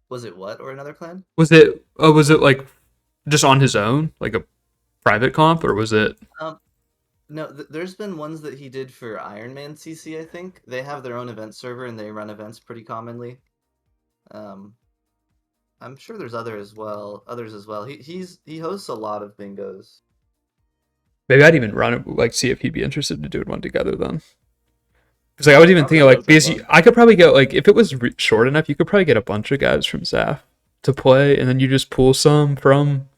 Was it what or another clan? Was it? Oh, was it like just on his own, like a private comp, or was it? Um, no, there's been ones that he did for Iron Man CC. I think they have their own event server and they run events pretty commonly. Um, I'm sure there's others as well. He hosts a lot of bingos. Maybe I'd even run it, like see if he'd be interested in doing one together then. Because like, I was even Probably thinking like those are because fun. I could probably get like if it was short enough, you could probably get a bunch of guys from Zaf to play, and then you just pull some from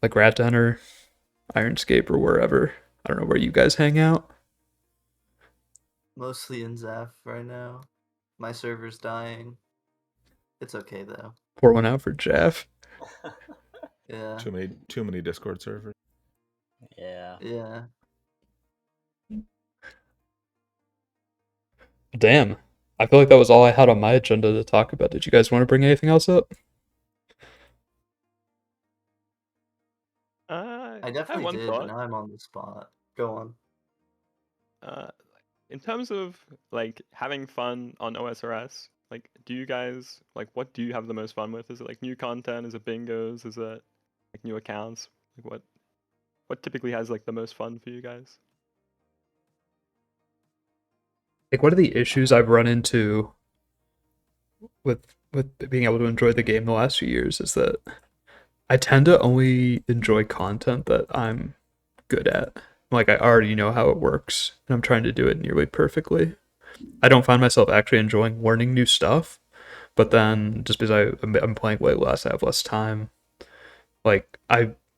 like Rat Den or Ironscape or wherever. I don't know where you guys hang out. Mostly in Zaf right now. My server's dying. It's okay though. Pour one out for Jeff. Yeah, Too many Discord servers. Yeah. yeah. Damn. I feel like that was all I had on my agenda to talk about. Did you guys want to bring anything else up? I I have definitely one did, but thought. now I'm on the spot. Go on. Uh, in terms of like having fun on OSRS, like do you guys like what do you have the most fun with? Is it like new content? Is it bingos? Is it like new accounts? Like what typically has like the most fun for you guys? Like, what are the issues I've run into with being able to enjoy the game the last few years is that I tend to only enjoy content that I'm good at. Like I already know how it works, and I'm trying to do it nearly perfectly. I don't find myself actually enjoying learning new stuff, but then just because I'm playing way less, I have less time. Like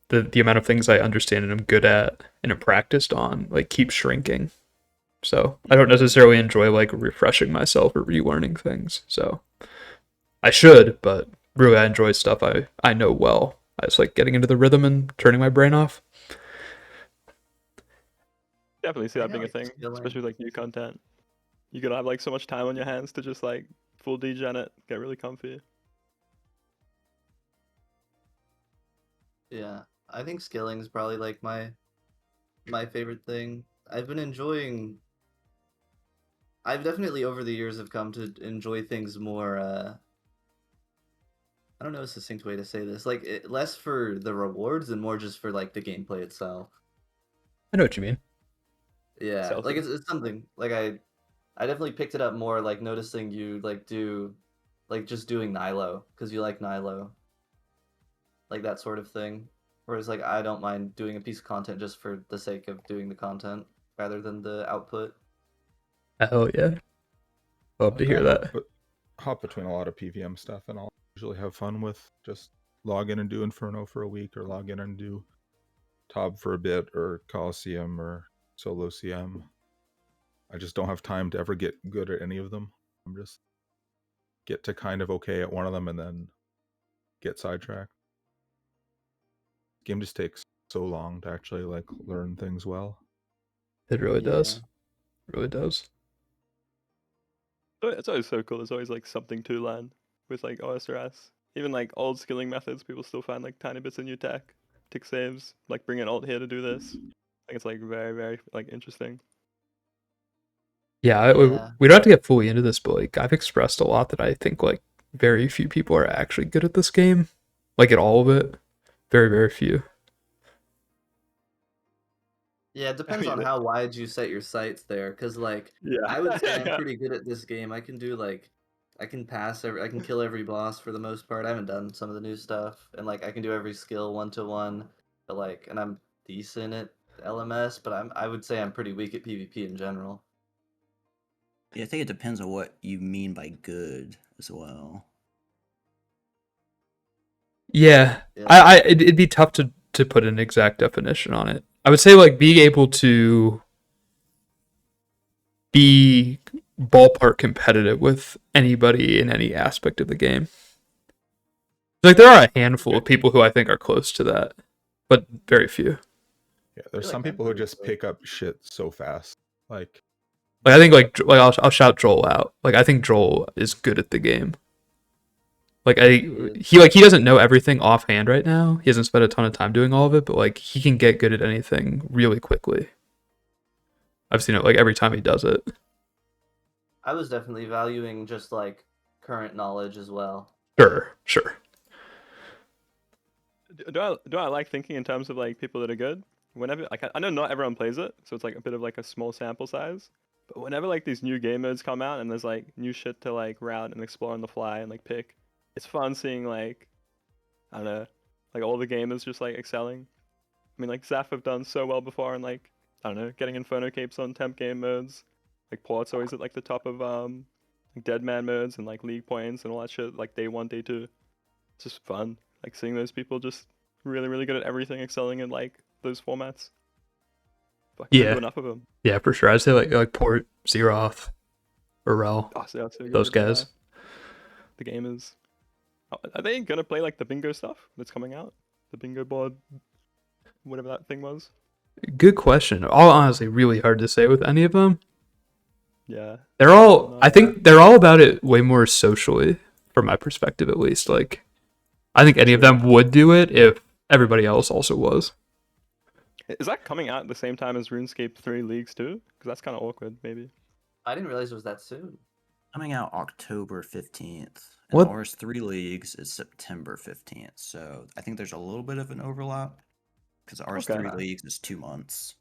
the amount of things I understand and I'm good at and am practiced on like keep shrinking. So I don't necessarily enjoy like refreshing myself or relearning things. So I should, but really I enjoy stuff I know well. I just like getting into the rhythm and turning my brain off. Definitely see I that got being a like thing, skilling. especially with like new content. You could have like so much time on your hands to just like full degen it, get really comfy. Yeah, I think skilling is probably like my favorite thing. I've been enjoying. I've definitely over the years have come to enjoy things more. I don't know a succinct way to say this. Like less for the rewards and more just for like the gameplay itself. I know what you mean. Yeah, like Selfie. it's something like I definitely picked it up more like noticing you like do like just doing Nilo because you like Nilo, like that sort of thing. Whereas like I don't mind doing a piece of content just for the sake of doing the content rather than the output. Hell yeah. Love to Like hear that. hop between a lot of PVM stuff, and I'll usually have fun with just log in and do Inferno for a week, or log in and do Tob for a bit, or Coliseum, or Solo CM. I just don't have time to ever get good at any of them. I'm just get to kind of okay at one of them and then get sidetracked. Game just takes so long to actually like learn things well. It really Yeah. does. It really does. But it's always so cool. There's always like something to learn with like OSRS. Even like old skilling methods, people still find like tiny bits of new tech, tick saves, like bring an alt here to do this. I think it's like very, very like interesting. Yeah, Yeah. we don't have to get fully into this, but like I've expressed a lot that I think like very few people are actually good at this game, like at all of it. Very, very few. Yeah, it depends on mean, how wide you set your sights there. Cause like yeah. I would say I'm Yeah. pretty good at this game. I can do like I can kill every boss for the most part. I haven't done some of the new stuff, and like I can do every skill 1-to-1. But like, and I'm decent at LMS, but I would say I'm pretty weak at PvP in general. Yeah, I think it depends on what you mean by good as well. Yeah, Yeah. it'd be tough to put an exact definition on it. I would say like being able to be ballpark competitive with anybody in any aspect of the game. Like there are a handful of people who I think are close to that, but very few. Yeah, there's feel some like I'm people who pretty just close. pick up shit so fast. Like Like I think like I'll shout Joel out. Like I think Joel is good at the game. Like he doesn't know everything offhand right now. He hasn't spent a ton of time doing all of it, but like he can get good at anything really quickly. I've seen it like every time he does it. I was definitely valuing just like current knowledge as well. Sure. Do I like thinking in terms of like people that are good? Whenever like I know not everyone plays it, so it's like a bit of like a small sample size. But whenever like these new game modes come out and there's like new shit to like route and explore on the fly and like pick, it's fun seeing like I don't know, like all the gamers just like excelling. I mean like Zaf have done so well before and like I don't know, getting Inferno capes on temp game modes. Like Port's always at like the top of like dead man modes and like league points and all that shit like day 1, day 2. It's just fun. Like seeing those people just really, really good at everything, excelling in like those formats. But can't do Yeah, enough of them. yeah, for sure. I'd say like Port, Zeroth, Orel, Oh, so those good. guys. Yeah. The gamers. Are they gonna play like the bingo stuff that's coming out? The bingo board, whatever that thing was. Good question. All honestly, really hard to say with any of them. Yeah. They're I all. don't I know. think they're all about it way more socially, from my perspective at least. Like, I think any of True. them would do it if everybody else also was. Is that coming out at the same time as RuneScape 3 Leagues too? Because that's kind of awkward, maybe. I didn't realize it was that soon. Coming out October 15th. And What? RS3 Leagues is September 15th. So I think there's a little bit of an overlap because RS3 Okay. Leagues is 2 months.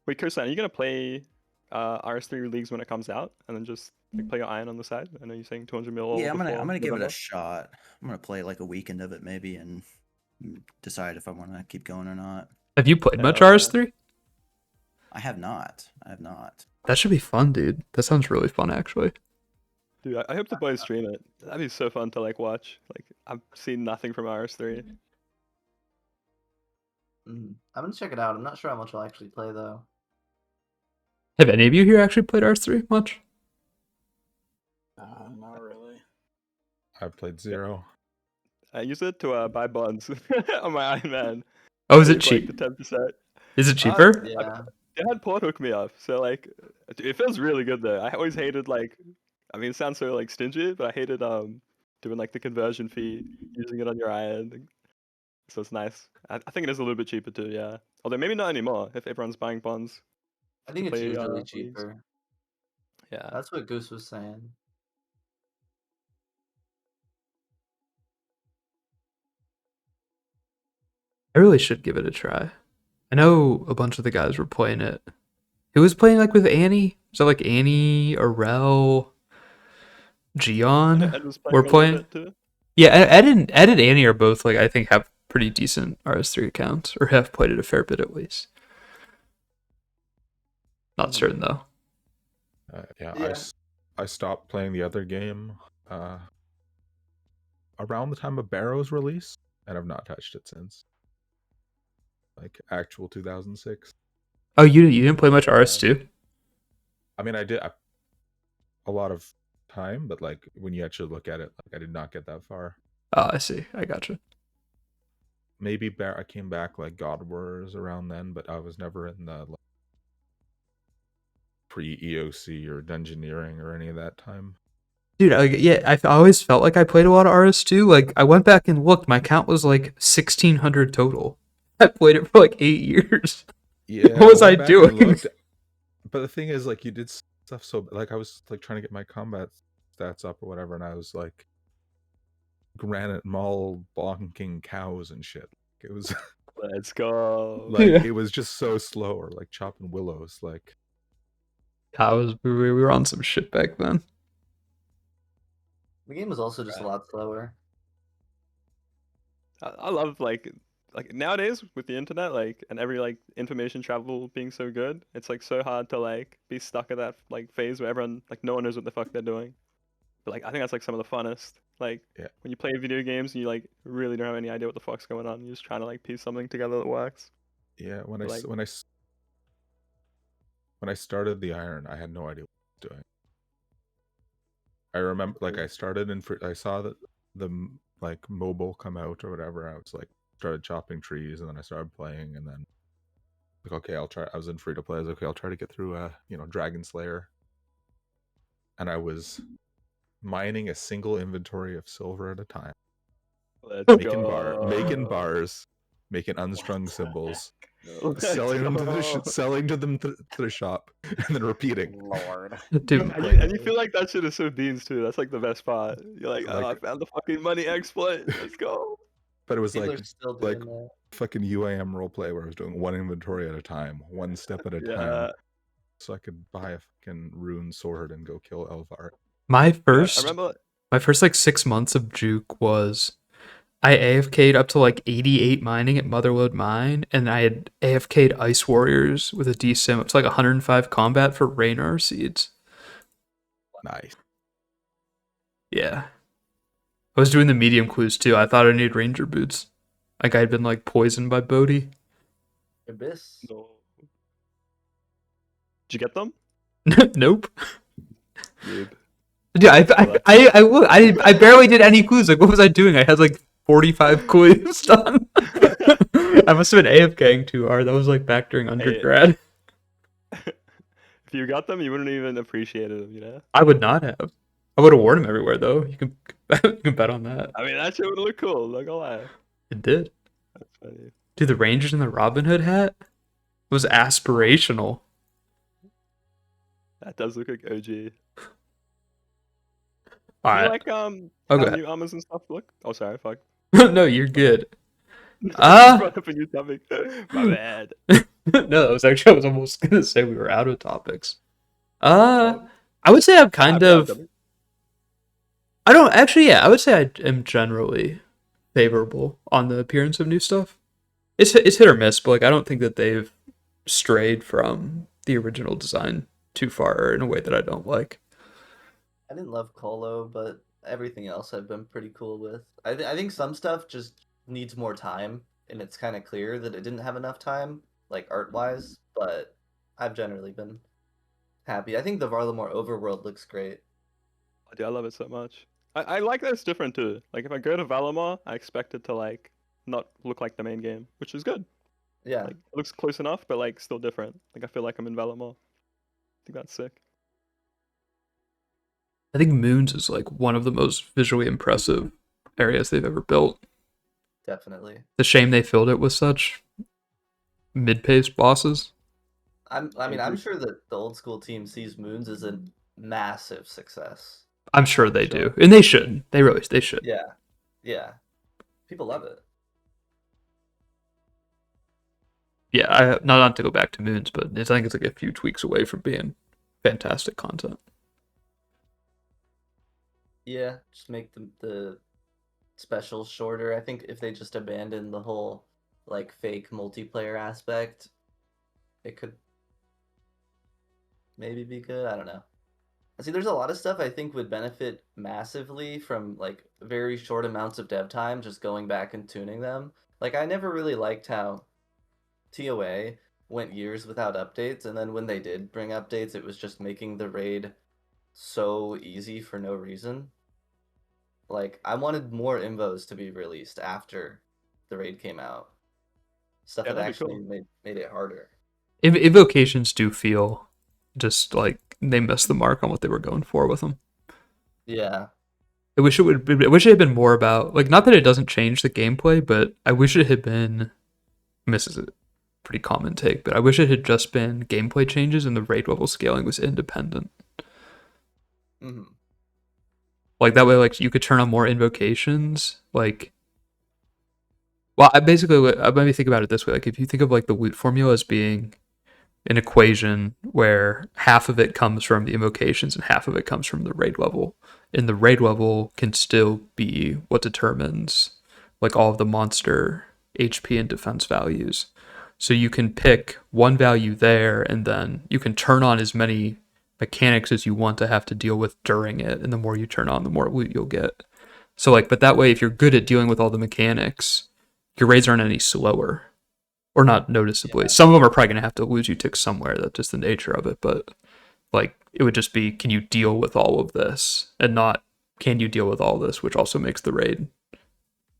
Wait, Kirsten, are you gonna play RS3 Leagues when it comes out, and then just like play your Iron on the side? I know you're saying 200 mil all Yeah, I'm before gonna give it November. a shot. I'm gonna play like a weekend of it maybe and decide if I want to keep going or not. Have you played much Hell yeah. RS3? I have not. I have not. That should be fun, dude. That sounds really fun, actually. Dude, I hope the boys stream it. That'd be so fun to like watch. Like I've seen nothing from RS3. I'm gonna check it out. I'm not sure how much I'll actually play though. Have any of you here actually played RS3 much? Not really. I've played 0. I use it to buy bonds on my Iron Man. Oh, is it Like cheap? the 10%. Is it cheaper? Yeah. They had Port hook me up, so like dude, it feels really good though. I always hated like I mean it sounds so like stingy, but I hated doing like the conversion fee, using it on your Iron. So it's nice. I think it is a little bit cheaper too, yeah. Although maybe not anymore if everyone's buying bonds. I think it's play, usually leagues. cheaper. Yeah. That's what Goose was saying. I really should give it a try. I know a bunch of the guys were playing it. Who was playing like with Annie? Was that like Annie, Arel, I know Gion? Ed was We're playing a little playing. bit too. Yeah, Ed and Annie are both like I think have pretty decent RS3 accounts or have played it a fair bit at least. Not certain though. Yeah, Yeah. I stopped playing the other game around the time of Barrow's release, and I've not touched it since. Like actual 2006. Oh, you didn't play much RS2? I mean, I did a lot of time, but like when you actually look at it, like I did not get that far. Oh, I see. I gotcha. Maybe I came back like God Wars around then, but I was never in the like, pre-EOC or Dungeoneering or any of that time. Dude, yeah, I always felt like I played a lot of RS2. Like, I went back and looked. My count was like 1,600 total. I played it for like 8 years. Yeah, What was I went back and doing? looked, but the thing is, like, you did stuff so like I was like trying to get my combat stats up or whatever, and I was like granite mall bonking cows and shit. It was Let's go. like Yeah. it was just so slow, or like chopping willows. Like We were on some shit back then. The game was also just a lot slower. I love like nowadays with the internet, like, and every like information travel being so good, it's like so hard to like be stuck at that like phase where everyone like no one knows what the fuck they're doing. But like I think that's like some of the funnest. Like Yeah. when you play video games and you like really don't have any idea what the fuck's going on, you're just trying to like piece something together that works. yeah, Like when I started the Iron, I had no idea what I was doing. I remember like I started in I saw that the like mobile come out or whatever. I was like started chopping trees, and then I started playing, and then like okay, I'll try. I was in free to play. I was okay, I'll try to get through Dragon Slayer, and I was mining a single inventory of silver at a time, let's making go. bars, making unstrung What the symbols, Let's selling them to go. to the shop, and then repeating. Lord. Dude, And you feel like that shit is so beans too. That's like the best part. You're like, oh, I Like, found the fucking money exploit. Let's go. but it was People like are still like doing that. fucking UAM roleplay where I was doing one inventory at a time, one step at a time, Yeah. so I could buy a fucking rune sword and go kill Elvar. my Dude, I first remember. my first like 6 months of Juke was I AFK'd up to like 88 mining at Motherlode Mine, and I had AFK'd Ice Warriors with a DSIM up to like 105 combat for Raynar seeds. Nice. Yeah. I was doing the medium clues too. I thought I needed ranger boots. Like I'd been like poisoned by Bodhi. Abyss. No. Did you get them? Nope. Noob. Dude, I barely did any clues. Like what was I doing? I had like 45 clues done. I must have been AFKing too hard. That was like back during undergrad. If you got them, you wouldn't even appreciate them, you know? I would not have. I would have worn them everywhere though. You can bet on that. I mean, that shit would look cool, not gonna lie. It did. That's funny. Dude, the Rangers in the Robin Hood hat was aspirational. That does look like OG. All You right. like Oh, how go ahead. new armors and stuff look? Oh, sorry, fuck. No, you're good. You Ah. brought up a new topic. My bad. No, I was almost gonna say we were out of topics. I would say I'm kind of. I don't actually. Yeah, I would say I am generally favorable on the appearance of new stuff. It's hit or miss, but like I don't think that they've strayed from the original design too far in a way that I don't like. I didn't love Colo, but everything else I've been pretty cool with. I think some stuff just needs more time, and it's kind of clear that it didn't have enough time, like art-wise, but I've generally been happy. I think the Varlamore overworld looks great. Dude, I love it so much. I like that it's different too. Like if I go to Valamar, I expect it to like not look like the main game, which is good. Yeah, Like it looks close enough, but like still different. Like I feel like I'm in Valamar. I think that's sick. I think Moons is like one of the most visually impressive areas they've ever built. definitely. It's a shame they filled it with such mid-paced bosses. I'm sure that the old school team sees Moons as a massive success. I'm sure they do, and they should. They should. Yeah. People love it. Yeah, I not to go back to Moons, but I think it's like a few tweaks away from being fantastic content. Yeah, just make the specials shorter. I think if they just abandon the whole like fake multiplayer aspect, it could maybe be good. I don't know. See, there's a lot of stuff I think would benefit massively from like very short amounts of dev time, just going back and tuning them. Like I never really liked how TOA went years without updates, and then when they did bring updates, it was just making the raid so easy for no reason. Like, I wanted more invos to be released after the raid came out. Stuff Yeah, that that'd be actually cool. made it harder. Invocations do feel just like they missed the mark on what they were going for with them. Yeah. I wish it had been more about, like, not that it doesn't change the gameplay, but I wish it had been. And this is a pretty common take, but I wish it had just been gameplay changes and the raid level scaling was independent. Hmm. Like that way, like you could turn on more invocations. Like, well, I made me think about it this way. Like, if you think of like the loot formula as being an equation where half of it comes from the invocations and half of it comes from the raid level, and the raid level can still be what determines like all of the monster HP and defense values. So you can pick one value there, and then you can turn on as many mechanics as you want to have to deal with during it, and the more you turn on, the more loot you'll get. So like, but that way, if you're good at dealing with all the mechanics, your raids aren't any slower, or not noticeably. Yeah. Some of them are probably gonna have to lose you ticks somewhere. That's just the nature of it. But like, it would just be, can you deal with all of this, and not can you deal with all this, which also makes the raid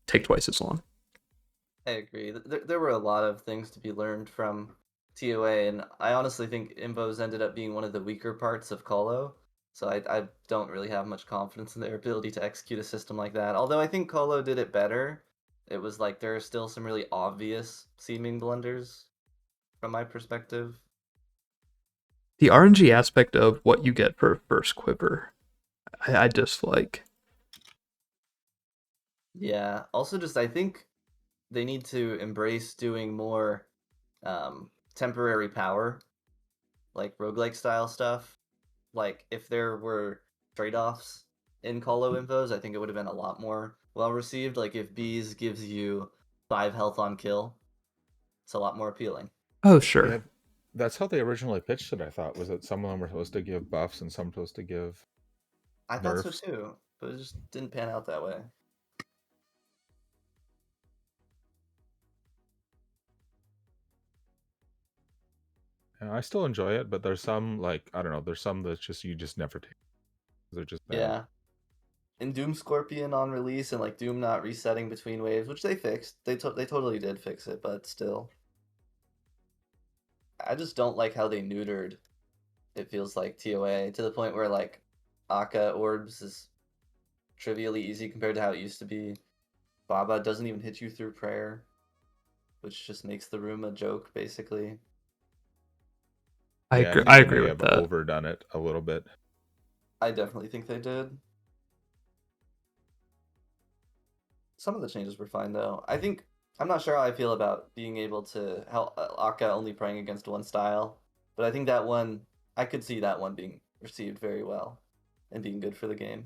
take twice as long. I agree. There were a lot of things to be learned from TOA, and I honestly think invos ended up being one of the weaker parts of Colo. So I don't really have much confidence in their ability to execute a system like that. Although I think Colo did it better. It was like there are still some really obvious seeming blunders from my perspective. The RNG aspect of what you get for first quiver, I dislike. Yeah. Also, just I think they need to embrace doing more temporary power, like roguelike style stuff. Like if there were trade-offs in Colo infos, I think it would have been a lot more well received. Like if Bees gives you 5 health on kill, it's a lot more appealing. Oh Yeah, sure. that's how they originally pitched it. I thought was that some of them were supposed to give buffs and some supposed to give I thought so nerfs. too, but it just didn't pan out that way. And I still enjoy it, but there's some like I don't know. There's some that's just you just never take. They're just bad. Yeah. And Doom Scorpion on release and like Doom not resetting between waves, which they fixed. They totally did fix it, but still. I just don't like how they neutered it feels like TOA to the point where like Aka orbs is trivially easy compared to how it used to be. Baba doesn't even hit you through prayer, which just makes the room a joke basically. Yeah, I think I they agree may with have that. overdone it a little bit. I definitely think they did. Some of the changes were fine though. I think I'm not sure how I feel about being able to help Aka only praying against one style, but I think that one I could see that one being received very well and being good for the game.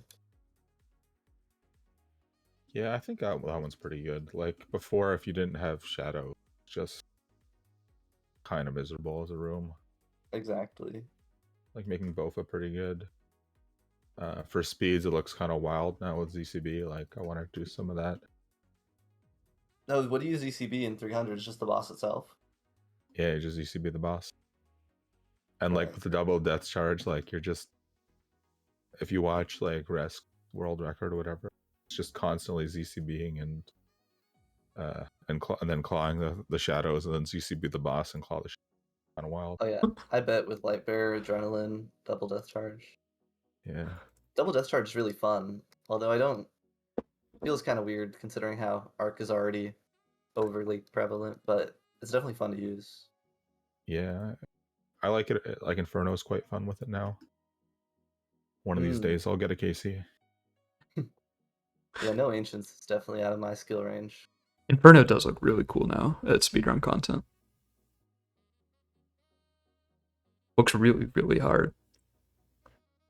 Yeah, I think that one's pretty good. Like before, if you didn't have Shadow, it's just kind of miserable as a room. Exactly. Like making Bofa pretty good. For speeds, it looks kind of wild now with ZCB. Like I want to do some of that. No, what do you use ECB in 300? It's just the boss itself. Yeah, just ZCB the boss. And like Right. with the double death charge, like you're just if you watch like Resk World Record or whatever, it's just constantly ZCBing and then clawing the shadows and then ZCB the boss and claw the kind of wild. Oh yeah, I bet with Lightbearer, Adrenaline, Double Death Charge. Yeah. Double Death Charge is really fun, although I don't feels kind of weird considering how Arc is already overly prevalent, but it's definitely fun to use. Yeah. I like it. Like Inferno's quite fun with it now. One of these Mm. days I'll get a KC. Yeah, no Ancients is definitely out of my skill range. Inferno does look really cool now at speedrun content. Looks really, really hard.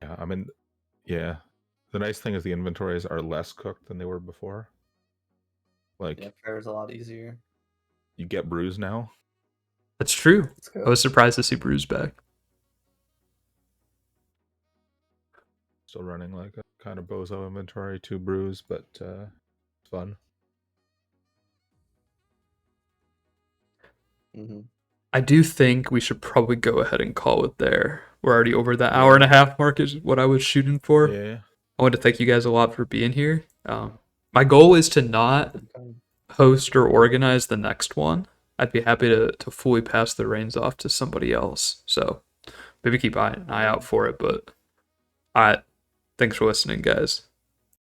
Yeah, I mean, yeah. The nice thing is the inventories are less cooked than they were before. Yeah, Like Prayer's a lot easier. you get bruise now. That's true. Let's I go. was surprised to see Bruce back. Still running like a kind of bozo inventory, 2 bruise, but it's fun. Mm-hmm. I do think we should probably go ahead and call it there. We're already over the hour and a half mark is what I was shooting for. Yeah. I want to thank you guys a lot for being here. My goal is to not host or organize the next one. I'd be happy to fully pass the reins off to somebody else. So maybe keep an eye out for it. But thanks for listening, guys.